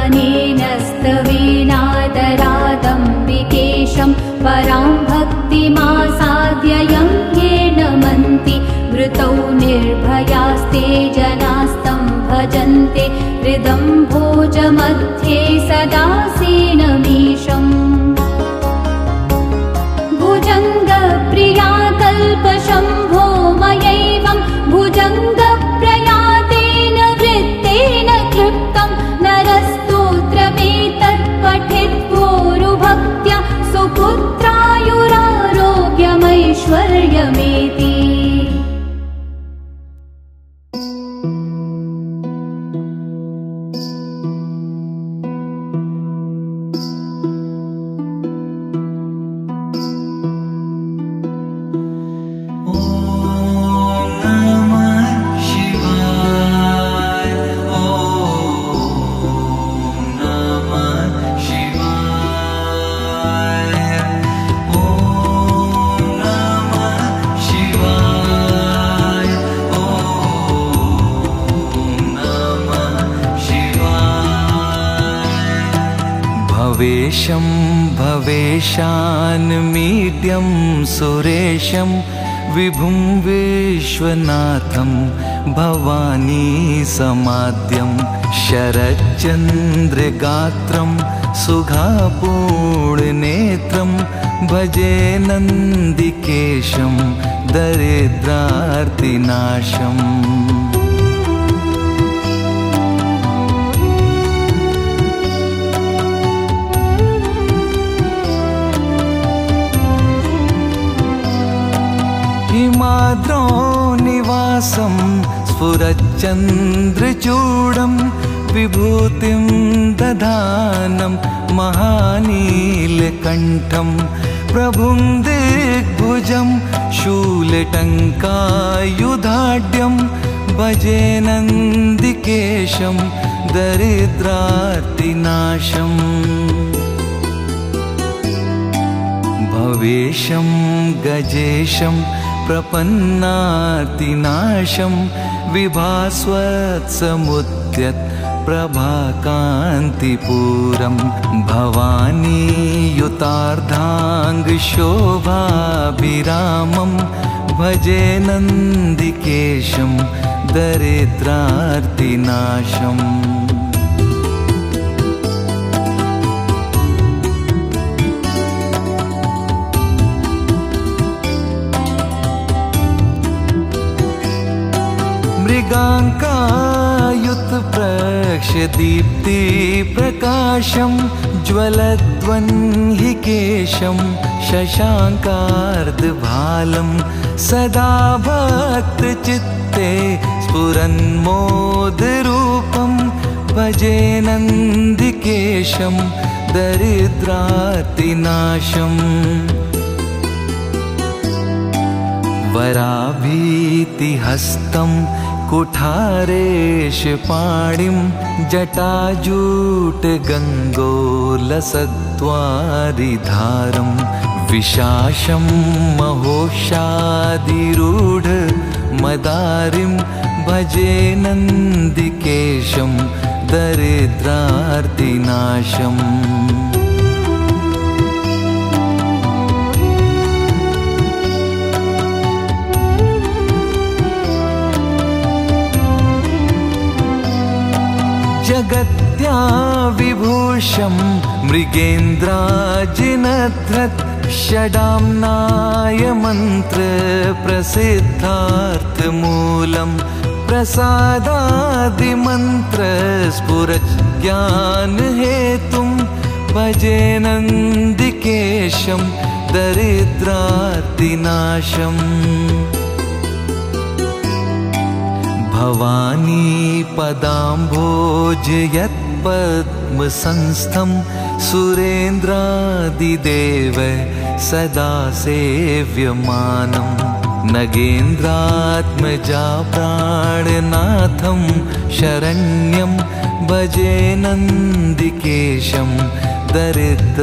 अनेन स्तवेनादरादम्बिकेशं परां भक्तिमासाद्य यं ये नमन्ति वृतौ निर्भयास्ते जनास्तं भजन्ते हृदं भोजमध्ये सदासीनमीशम् भुजङ्गप्रिया कल्पशम्भो मयैवं भुजङ्गप्रयातेन वृत्तेन क्लृप्तं नरस्तोत्रमेतत् पठित्वोरुभक्त्या सुपुत्रायुरारोग्यमैश्वर्यमेति भवेशं भवेशान्मीड्यं सुरेशं विभुं विश्वनाथं भवानी समाद्यं शरच्चन्द्रगात्रं सुधापूर्णनेत्रं भजे नन्दिकेशं दरिद्रार्तिनाशम् हिमाद्रौ निवासं स्फुरच्चन्द्रचूडं विभूतिं दधानं महानीलकण्ठं प्रभुं दिग्भुजं शूलटङ्कायुधाढ्यं भजे नन्दिकेशं दरिद्रार्तिनाशम् भवेशं गजेशं प्रपन्नार्तिनाशं विभास्वत्समुद्यत् प्रभाकान्तिपूरं भवानी युतार्धाङ्गशोभाभिरामं भजे नन्दिकेशं दरिद्रार्तिनाशम् दीप्ति प्रकाशं ज्वलद्वह्निकेशं शशाङ्कार्धभालं सदा भक्तचित्ते स्फुरन्मोदरूपं भजे नन्दिकेशं दरिद्रार्तिनाशम् वराभीतिहस्तं कुठारेशपाणिं जटाजूटगङ्गोलसत्त्वारिधारं विशाशं महोषादिरूढ मदारिं भजे नन्दिकेशं दरिद्रार्तिनाशम् जगत्या विभूषं मृगेन्द्राजिनध्रत् षडाम्नाय मन्त्र प्रसिद्धार्थमूलं प्रसादादिमन्त्र स्फुरज्ञानहेतुं भजे नन्दिकेशं दरिद्रार्तिनाशम् भवानी पदाम्भोजयत्पद्मसंस्थं सुरेन्द्रादिदेव सदा सेव्यमानं नगेन्द्रात्मजा प्राणनाथं शरण्यं भजे नन्दिकेशं दरिद्रार्तिनाशम्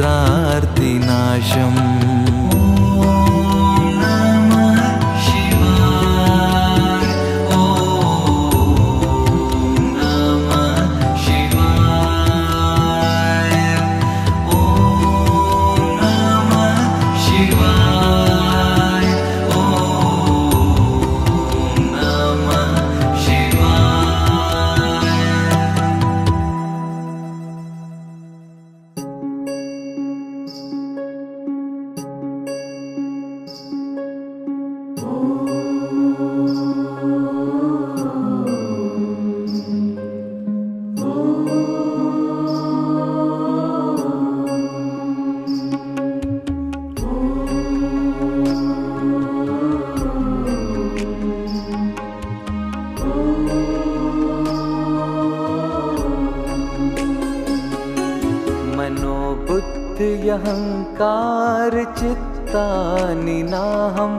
मनोबुद्ध्यहङ्कारचित्तानि नाहं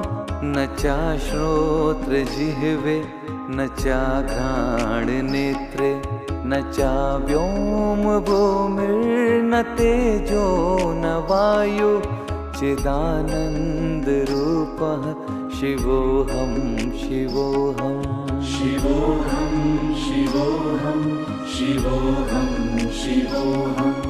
न चाश्रोत्रजिह्वे न चाघ्राणनेत्रे न चाव्योमभूमिर्न तेजो न वायु चिदानन्दरूपः शिवोऽहं शिवोऽहं शिवोऽहं शिवोऽहं शिवोऽहं शिवोऽहम्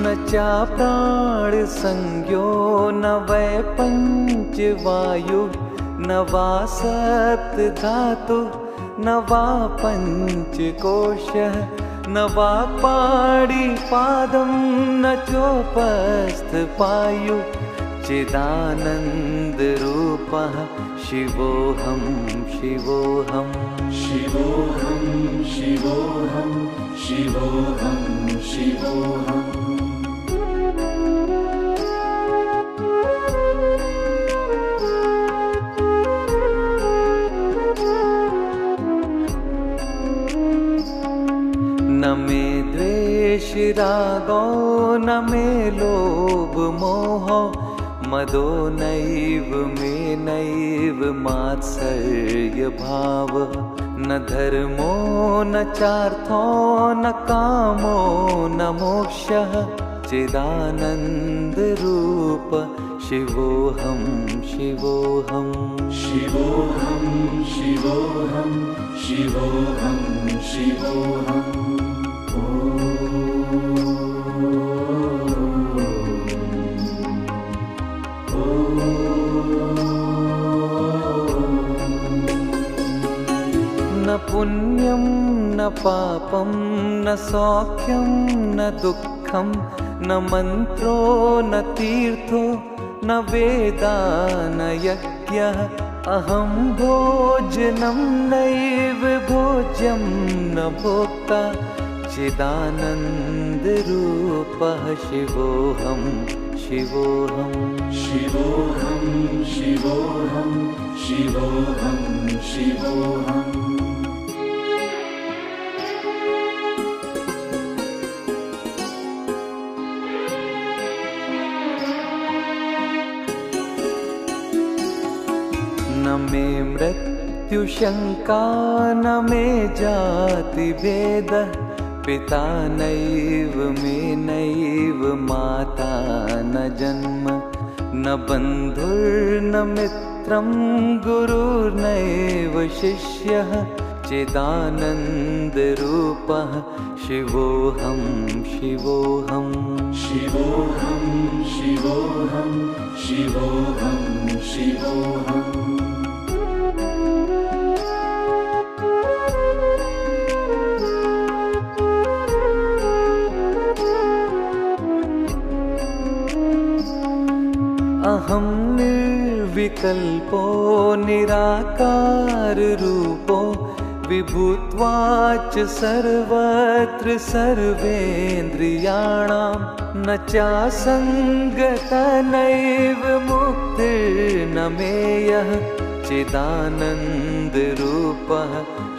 न चाप्राणसंज्ञो न वै पञ्चवायु न वा सप्तधातु न वा पञ्चकोशः न वा पाणिपादं न चोपस्थपायु चिदानन्दरूपः शिवोऽहं शिवोऽहं शिवोऽहं शिवोऽहं शिवोऽहं शिवोऽहम् न मे द्वेषरागो न मे लोभमोहो मदो नैव मे नैव मात्सर्यभावः न धर्मो न चार्थो न कामो न मोक्षः चिदानन्दरूप शिवोऽहं शिवोऽहं शिवोऽहं शिवोऽहं शिवोऽहं शिवोऽहम् न पुण्यं न पापं न सौख्यं न दुःखं न मन्त्रो न तीर्थो न वेदा न यज्ञः अहं भोजनं नैव भोज्यं न भोक्ता चिदानन्दरूपः शिवोऽहं शिवोऽहं शिवोऽहं शिवोऽहं शिवोऽहं शिवोऽहम् न मे मृत्युशङ्का न मे जातिभेदः पिता नैव मे नैव माता न जन्म न बन्धुर्न मित्रं गुरुर्नैव शिष्यः चिदानन्दरूपः शिवोऽहं शिवोऽहं शिवोऽहं शिवोऽहं शिवोऽहं शिवोऽहम् अहं निर्विकल्पो निराकाररूपो विभूत्वाच सर्वत्र सर्वेन्द्रियाणां न चासङ्गतनैव मुक्तिर्न मेयः चिदानन्दरूपः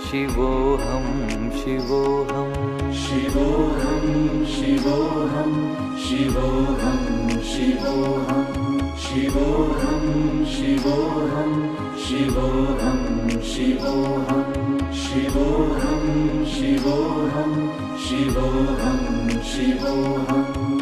शिवोऽहं शिवोऽहं शिवोऽहं शिवोऽहं शिवोऽहं शिवोऽहं शिवोऽहं शिवोऽहं शिवोऽहं शिवोऽहं शिवोऽहं शिवोऽहं शिवोऽहं शिवोऽहम्